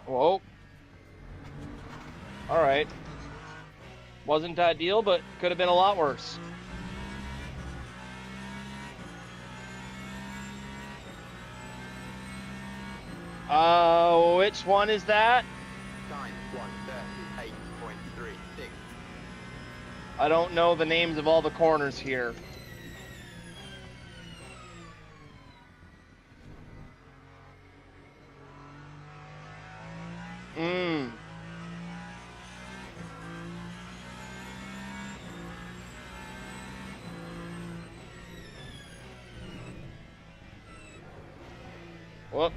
Whoa. All right. Wasn't ideal, but could have been a lot worse. Which one is that? Time 1:38.36. I don't know the names of all the corners here. Whoop.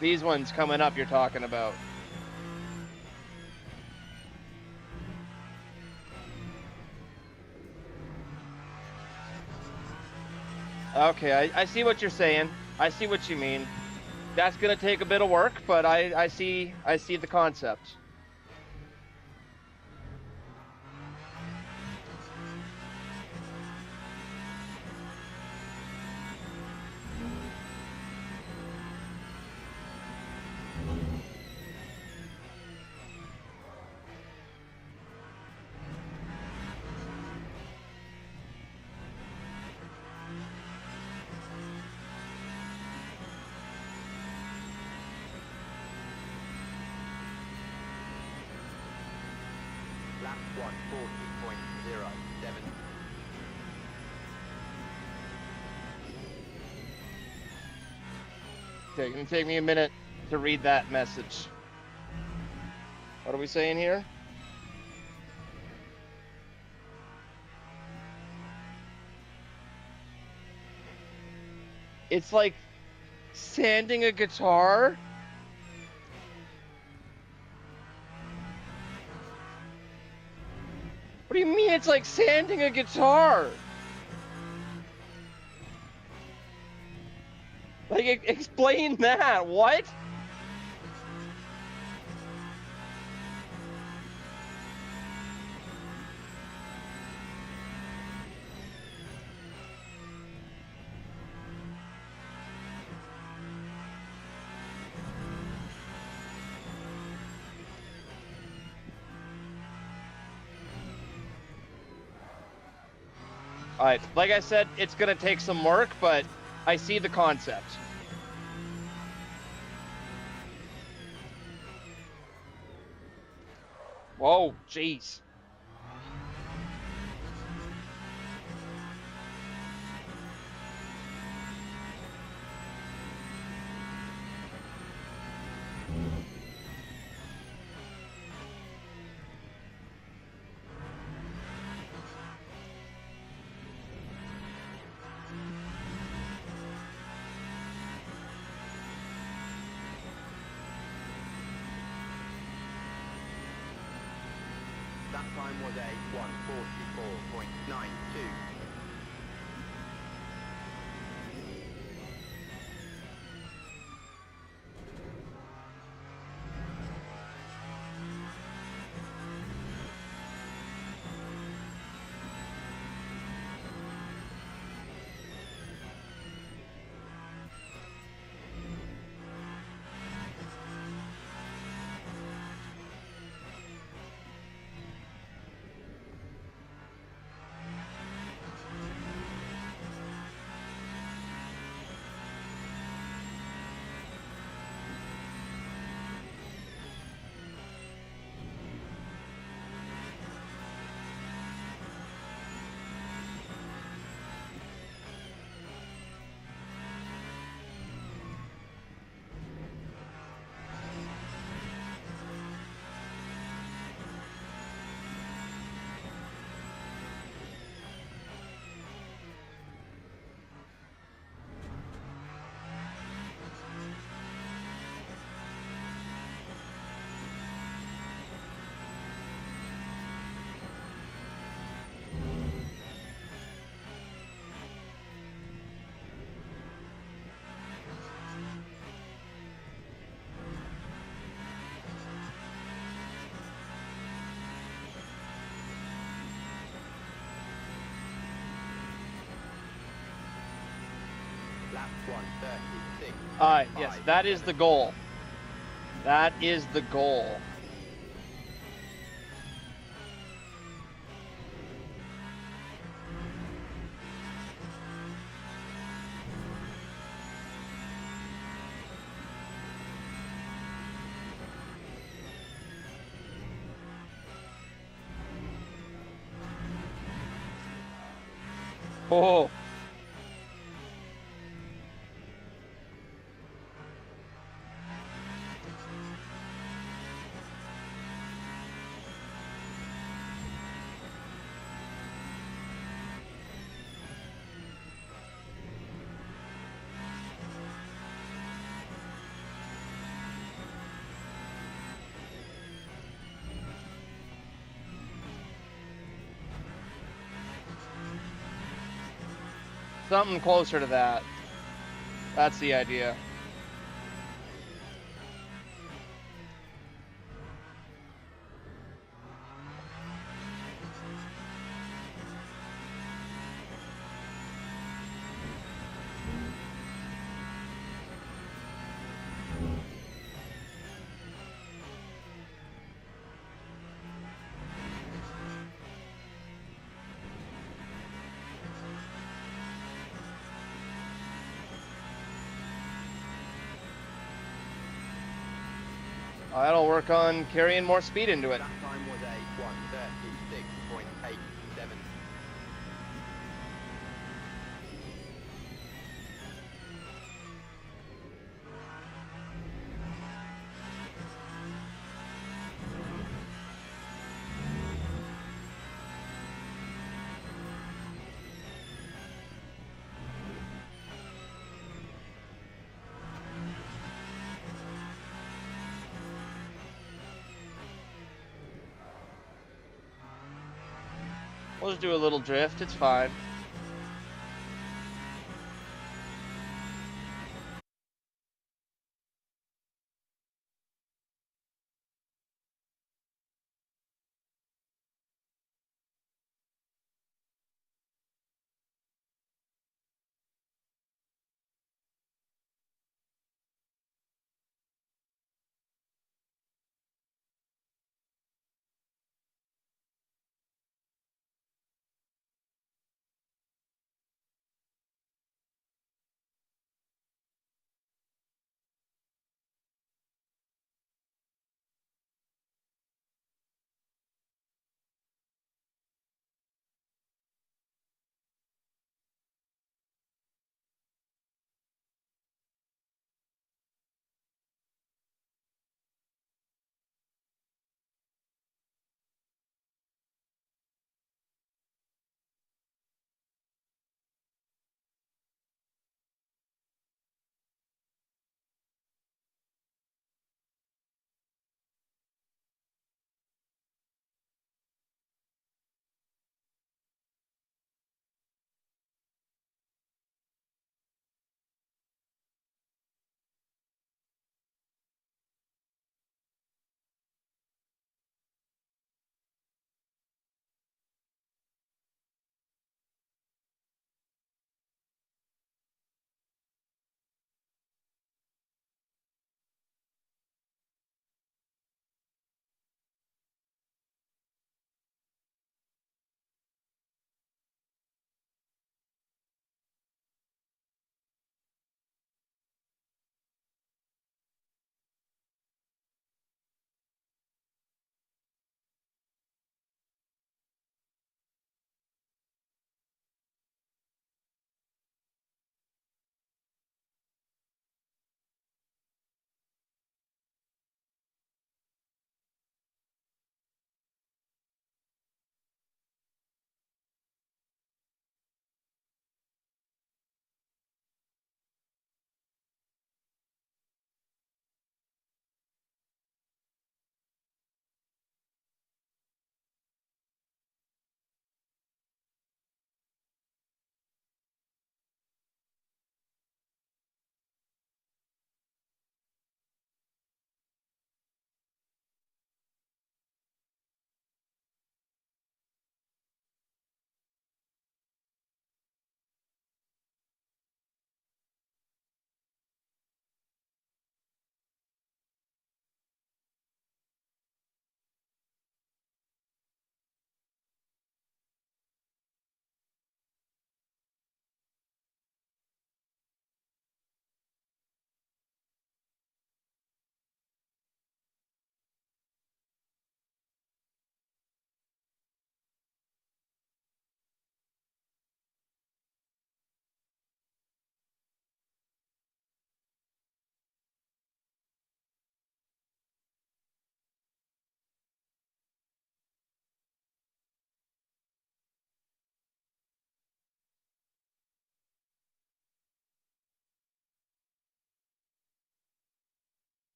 These ones coming up you're talking about. Okay, I see what you're saying. I see what you mean. That's gonna take a bit of work, but I see the concept. Lap 140.07. Okay, it's gonna take me a minute to read that message. What are we saying here? It's like sanding a guitar. What do you mean it's like sanding a guitar? Like, explain that. What? All right, like I said, it's gonna take some work, but I see the concept. Whoa, jeez. That time was a 144.92. Lap 1:36. Yes, that is the goal. That is the goal. Oh. Something closer to that. That's the idea. That'll work on carrying more speed into it. That time was a 1:36.87. We'll just do a little drift. It's fine.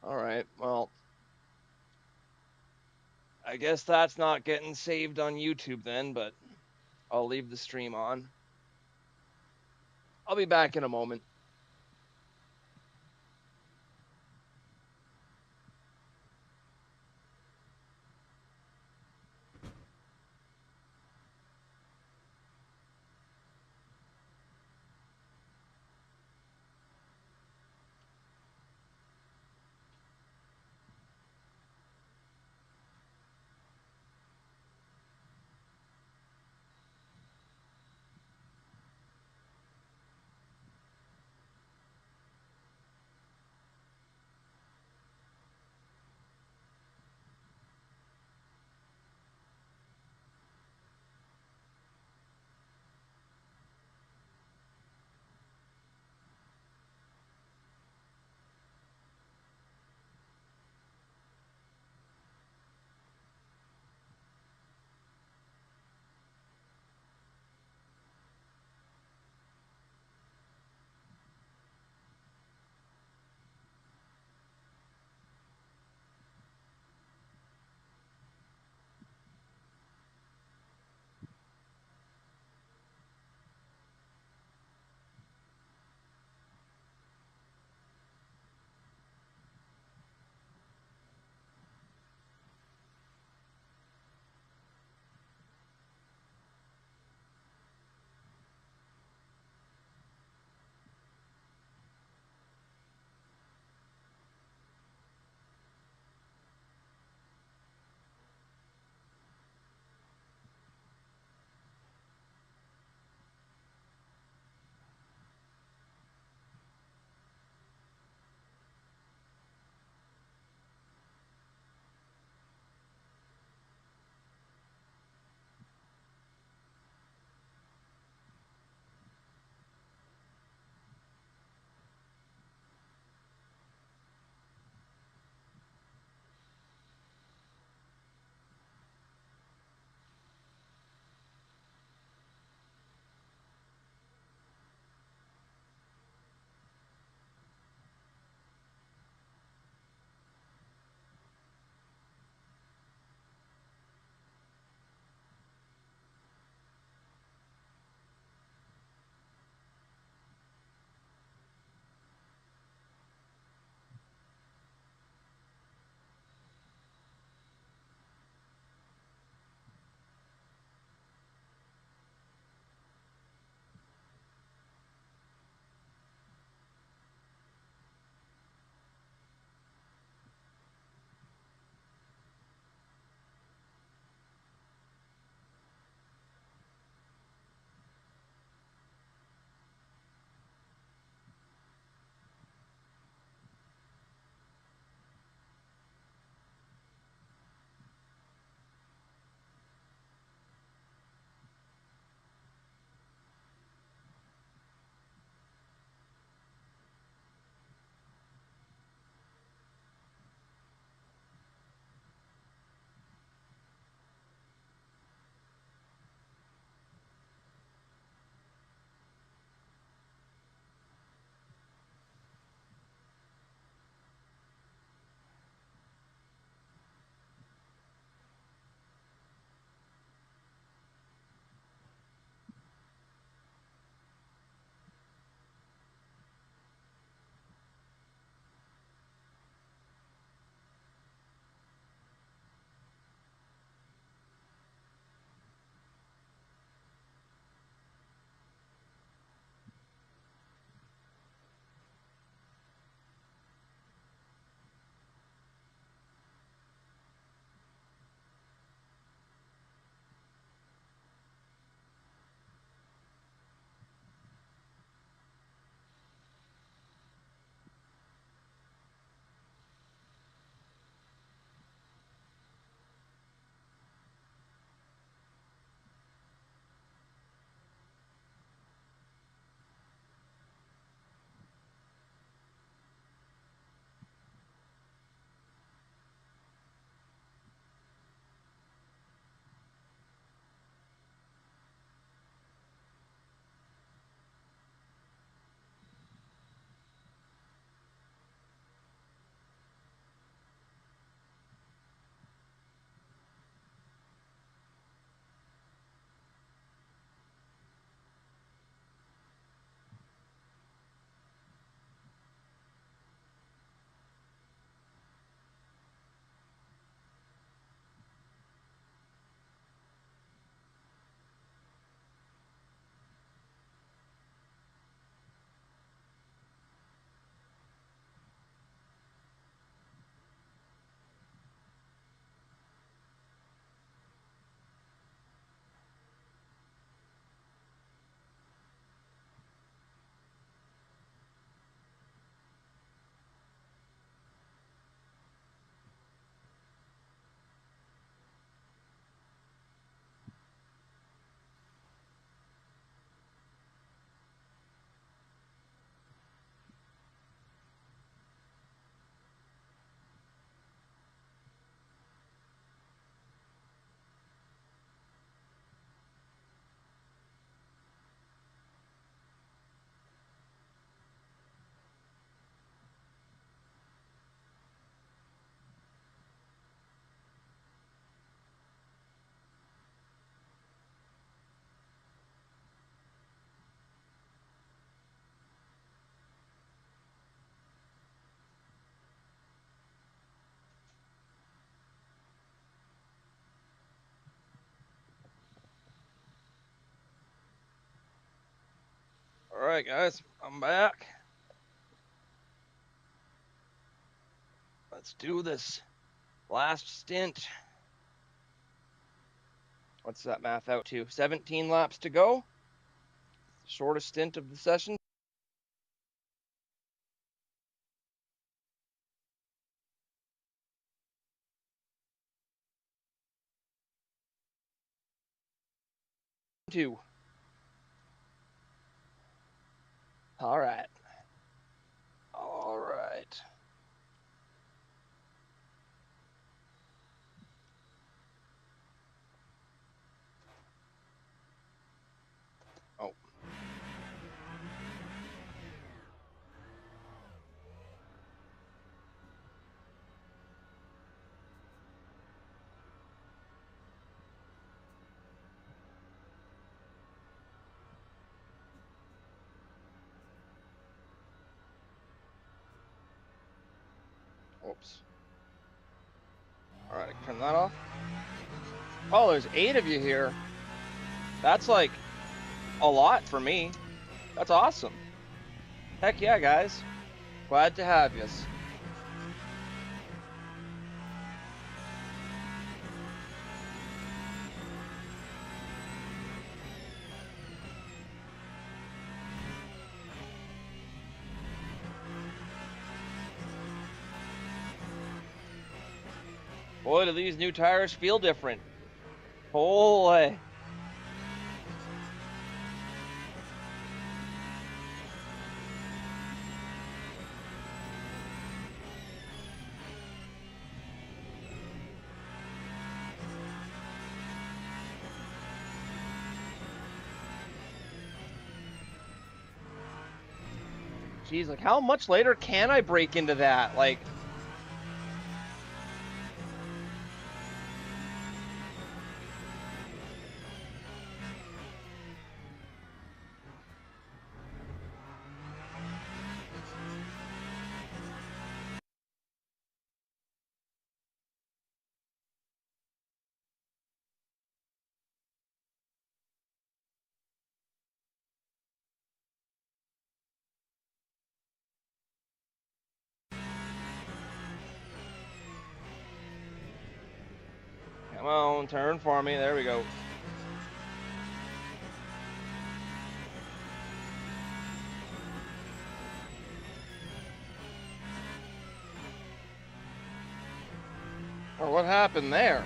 All right. Well, I guess that's not getting saved on YouTube then, but I'll leave the stream on. I'll be back in a moment. Alright, guys, I'm back. Let's do this. Last stint. What's that math out to? 17 laps to go. Shortest stint of the session. Two. All right. All right. Oh. Oops. All right, turn that off. Oh, there's 8 of you here. That's like a lot for me. That's awesome. Heck yeah, guys. Glad to have yous. Boy, do these new tires feel different. Holy. Jeez, like how much later can I break into that? Like, come on, turn for me. There we go. Or what happened there?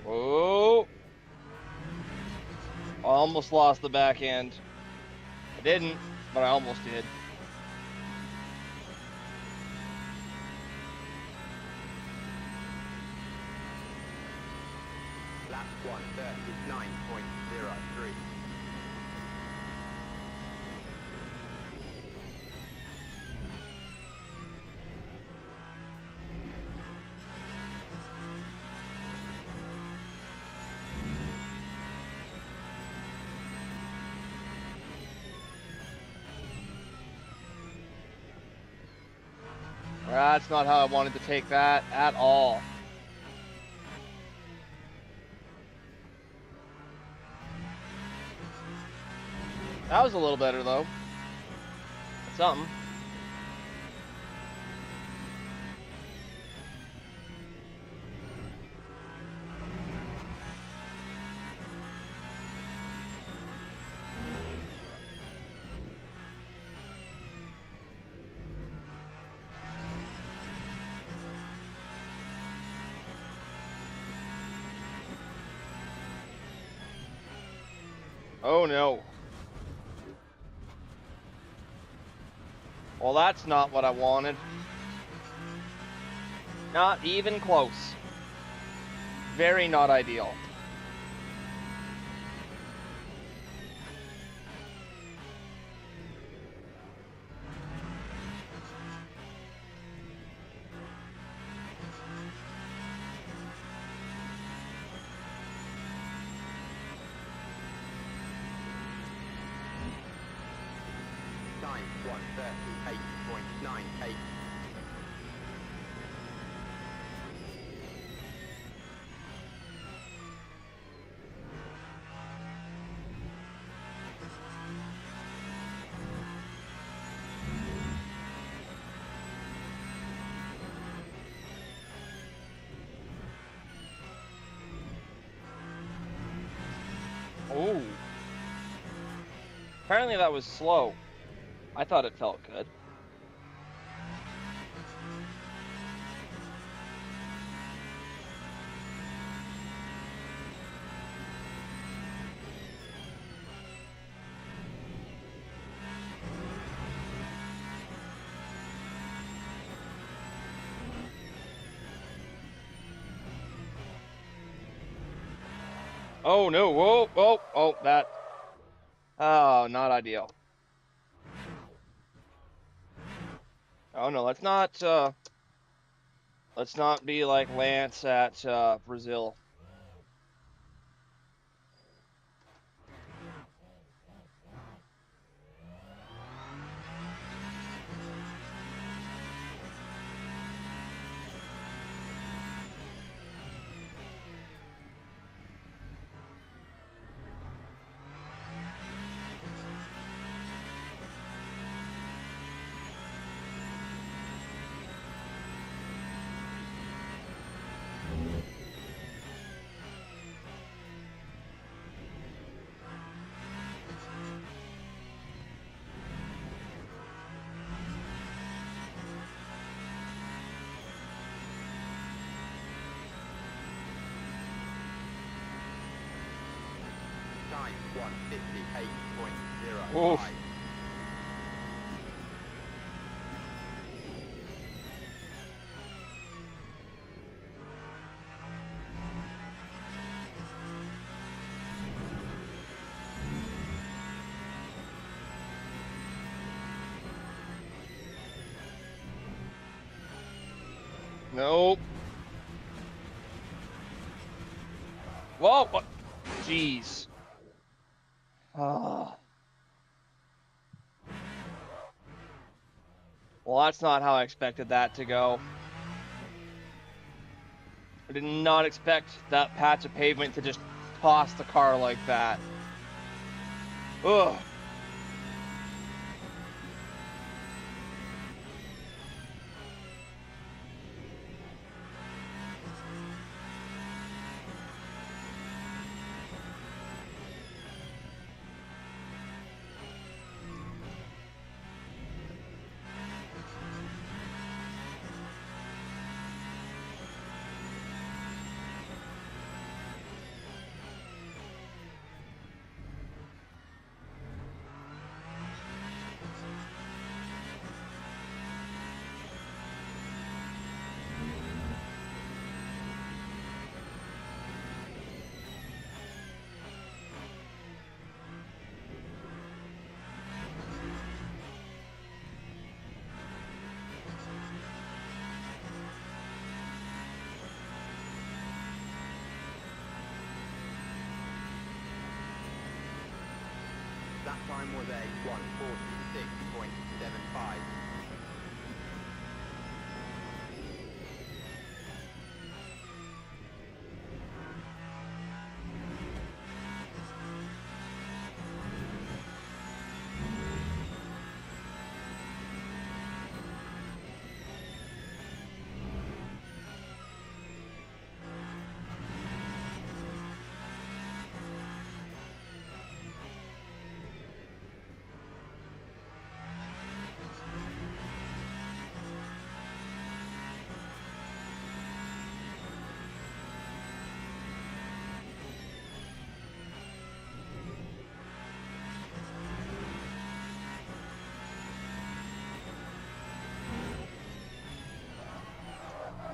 Whoa. I almost lost the back end. I didn't, but I almost did. Lap 1:39.03. That's not how I wanted to take that at all. That was a little better, though. Something. Oh, no. Well, that's not what I wanted. Not even close. Very not ideal. 138.98. Oh. Apparently that was slow. I thought it felt good. Oh no, whoa, whoa, oh, that. Oh, not ideal. Oh no, let's not be like Lance at Brazil. Time 158.05. Oof. Nope. Whoa, what? Jeez. Ah. Well, that's not how I expected that to go. I did not expect that patch of pavement to just toss the car like that. Ugh. That time was a 146.75.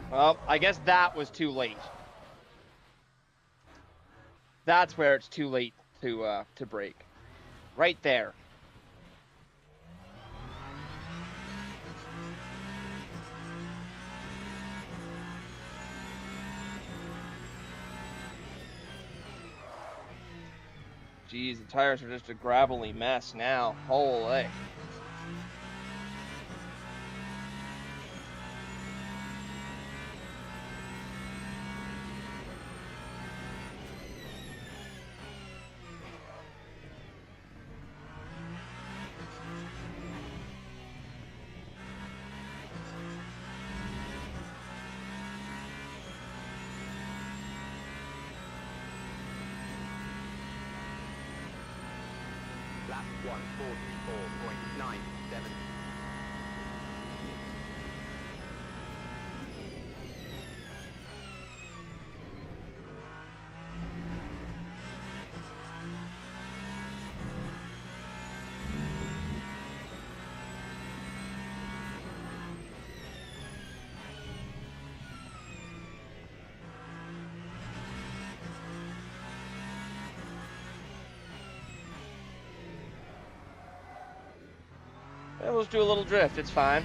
Well, I guess that was too late. That's where it's too late to brake. Right there. Jeez, the tires are just a gravelly mess now. Holy. Lap 144.97. Yeah, we'll just do a little drift. It's fine.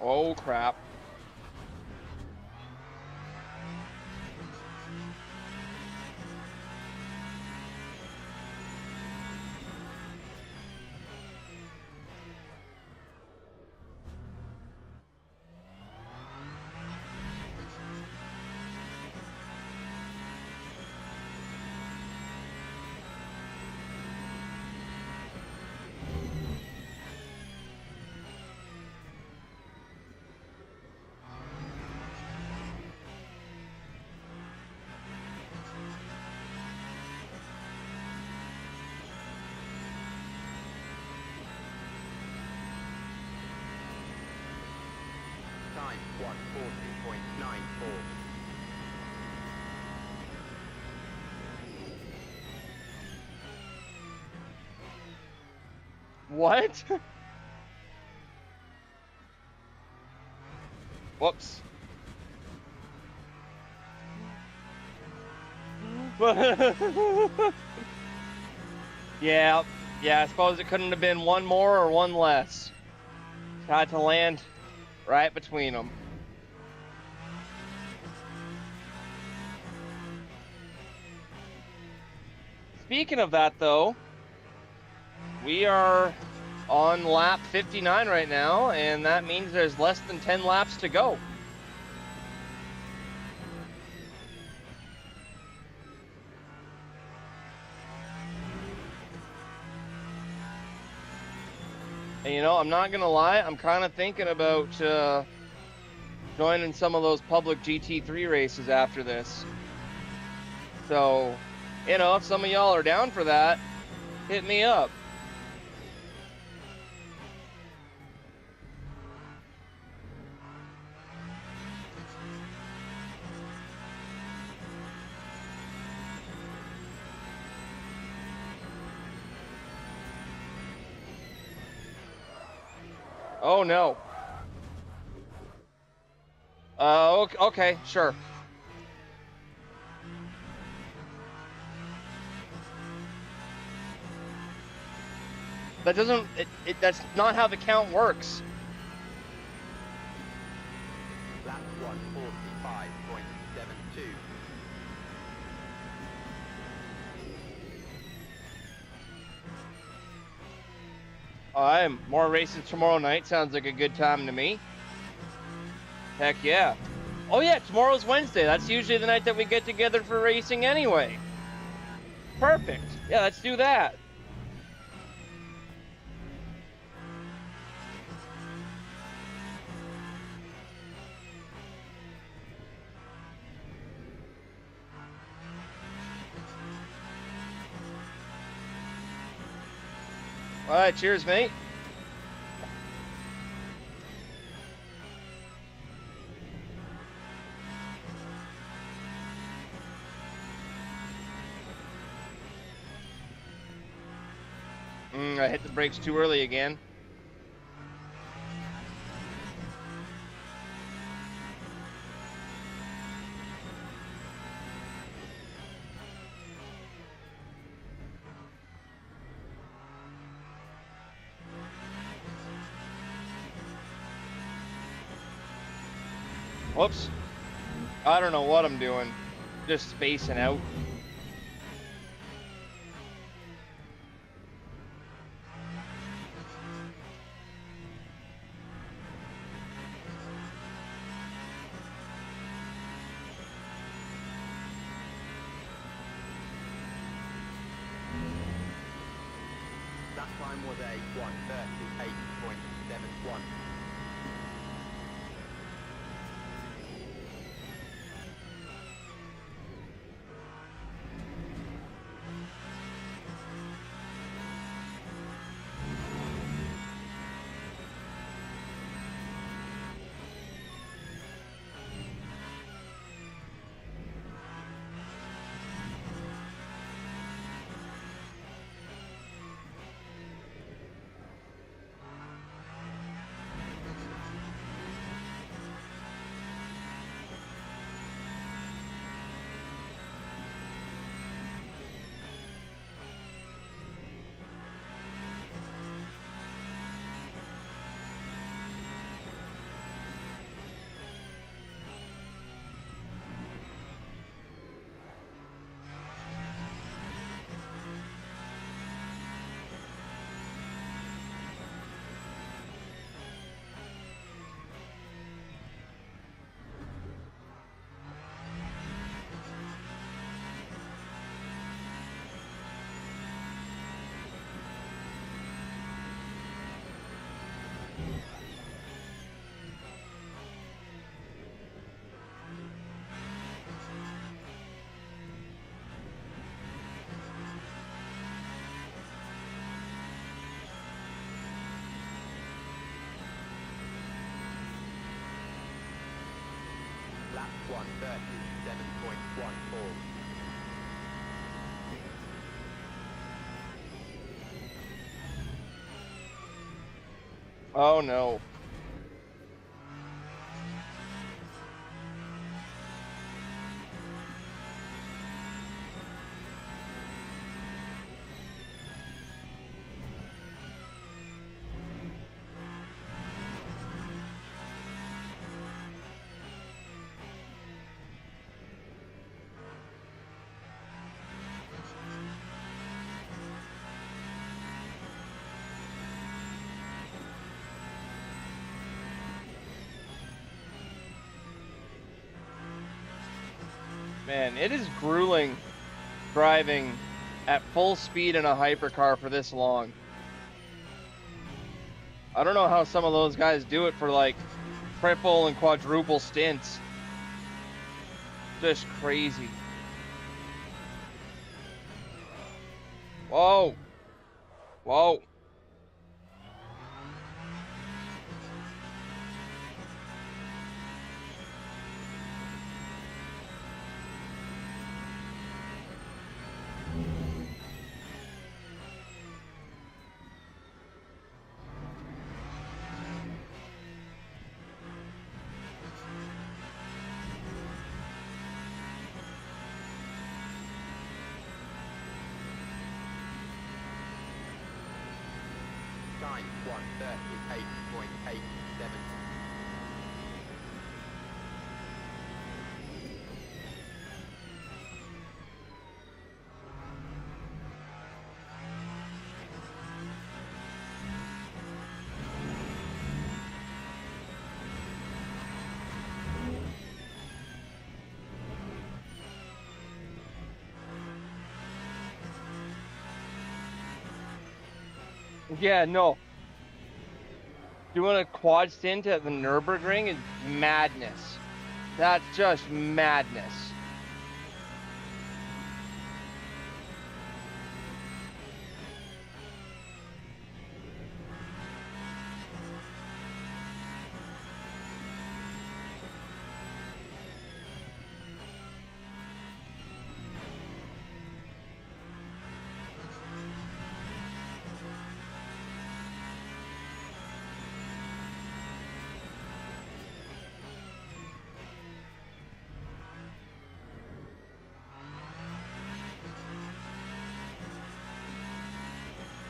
Oh, crap. Time 140.94. What? Whoops. Yeah, I suppose it couldn't have been one more or one less. Had to land right between them. Speaking of that, though, we are on lap 59 right now, and that means there's less than 10 laps to go. And you know, I'm not gonna lie, I'm kind of thinking about joining some of those public GT3 races after this. So, you know, if some of y'all are down for that, hit me up. Oh no. Okay, sure. That doesn't, that's not how the count works. Lap 145.72. I'm more races tomorrow night. Sounds like a good time to me. Heck yeah. Oh yeah, tomorrow's Wednesday. That's usually the night that we get together for racing anyway. Perfect. Yeah, let's do that. All right, cheers, mate. I hit the brakes too early again. Whoops. I don't know what I'm doing. Just spacing out. Time was a 1:38.71. Lap 1:37.14. Oh no. Man, it is grueling driving at full speed in a hypercar for this long. I don't know how some of those guys do it for like triple and quadruple stints. Just crazy. Whoa. Whoa. Time 1:38.87. Yeah, no. Doing a quad stint at the Nürburgring is madness. That's just madness.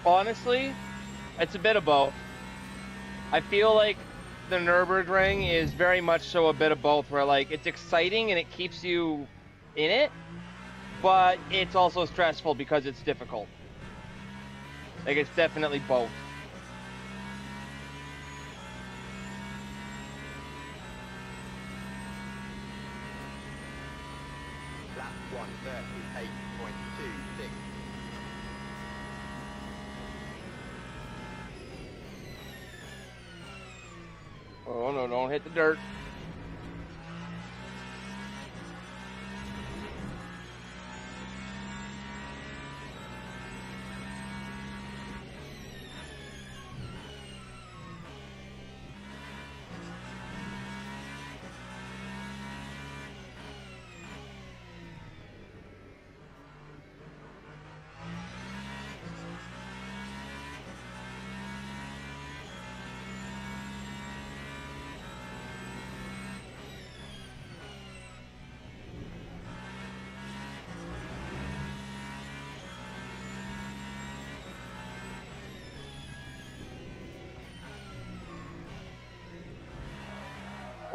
Honestly, it's a bit of both. I feel like the Nürburgring is very much so a bit of both, where like it's exciting and it keeps you in it, but it's also stressful because it's difficult. Like it's definitely both. Lap 1:38.26. Oh no, don't hit the dirt.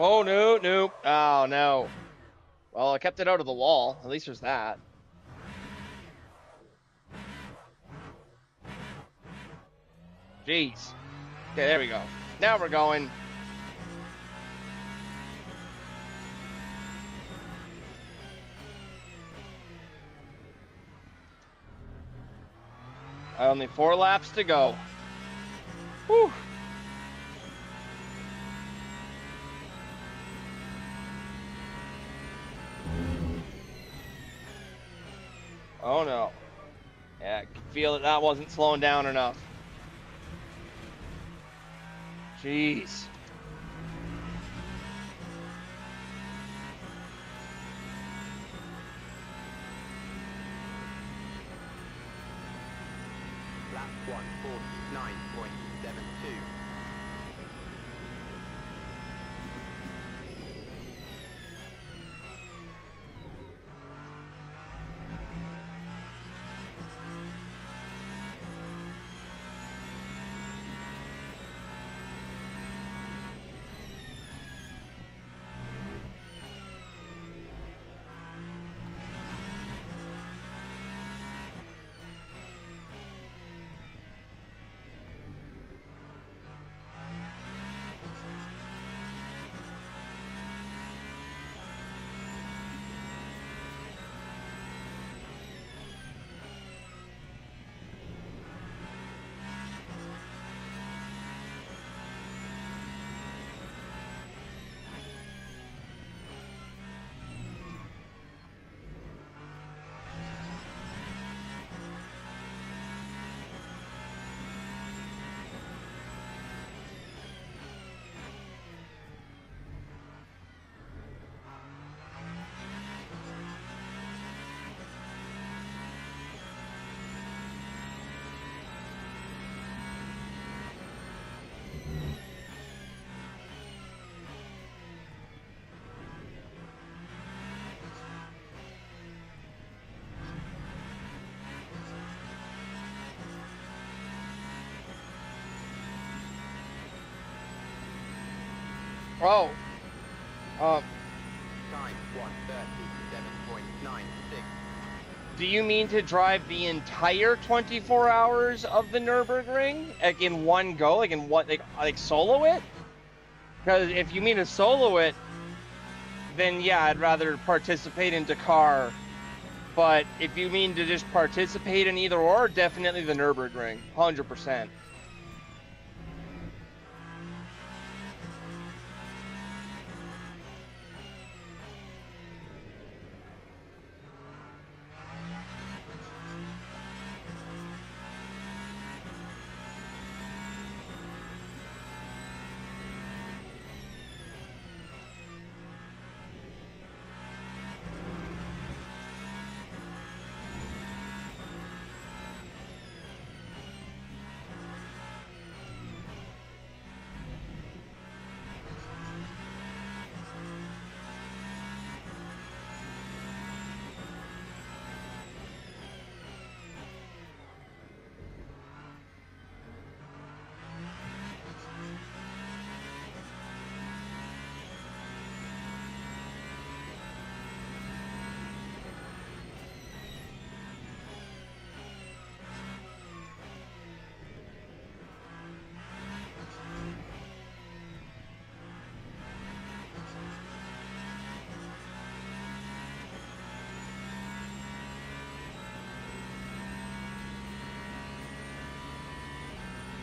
Oh, no, no. Oh, no. Well, I kept it out of the wall. At least there's that. Jeez. Okay, there we go. Now we're going. Only 4 laps to go. Whew. Oh, no. Yeah, I could feel that that wasn't slowing down enough. Jeez. Lap 149.72. Oh. Time 1:37.96. Do you mean to drive the entire 24 hours of the Nürburgring, like in one go, like in what, like solo it? Because if you mean to solo it, then yeah, I'd rather participate in Dakar. But if you mean to just participate in either or, definitely the Nürburgring, 100%.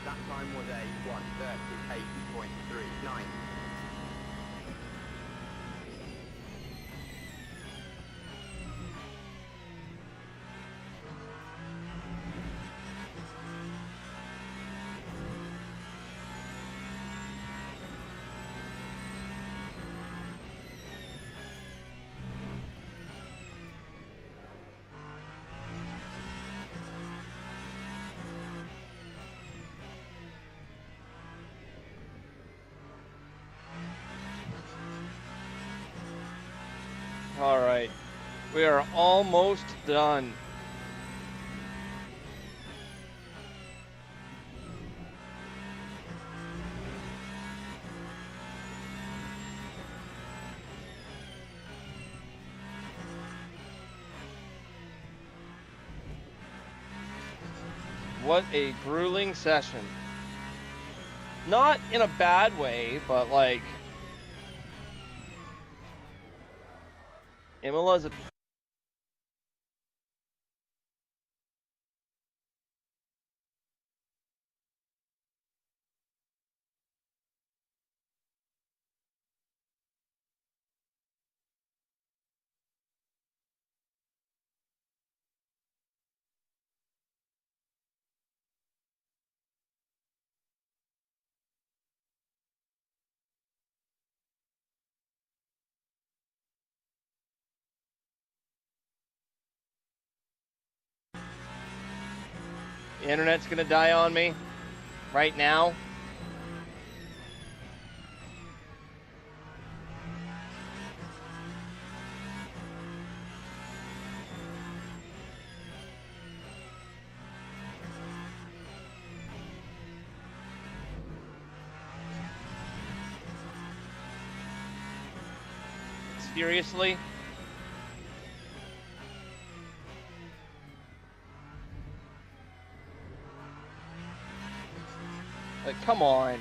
That time was a 1:38.39. All right. We are almost done. What a grueling session. Not in a bad way, but like Imola's a the internet's gonna die on me right now. Seriously? Like, come on.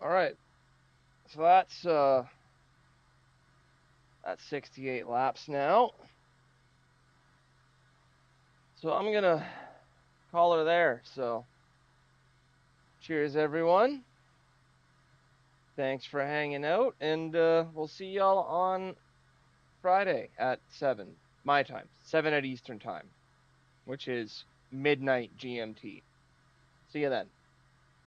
All right. So that's 68 laps now. So I'm gonna call her there. So cheers, everyone. Thanks for hanging out, and we'll see y'all on Friday at 7 my time, 7 at Eastern time, which is midnight GMT. See you then.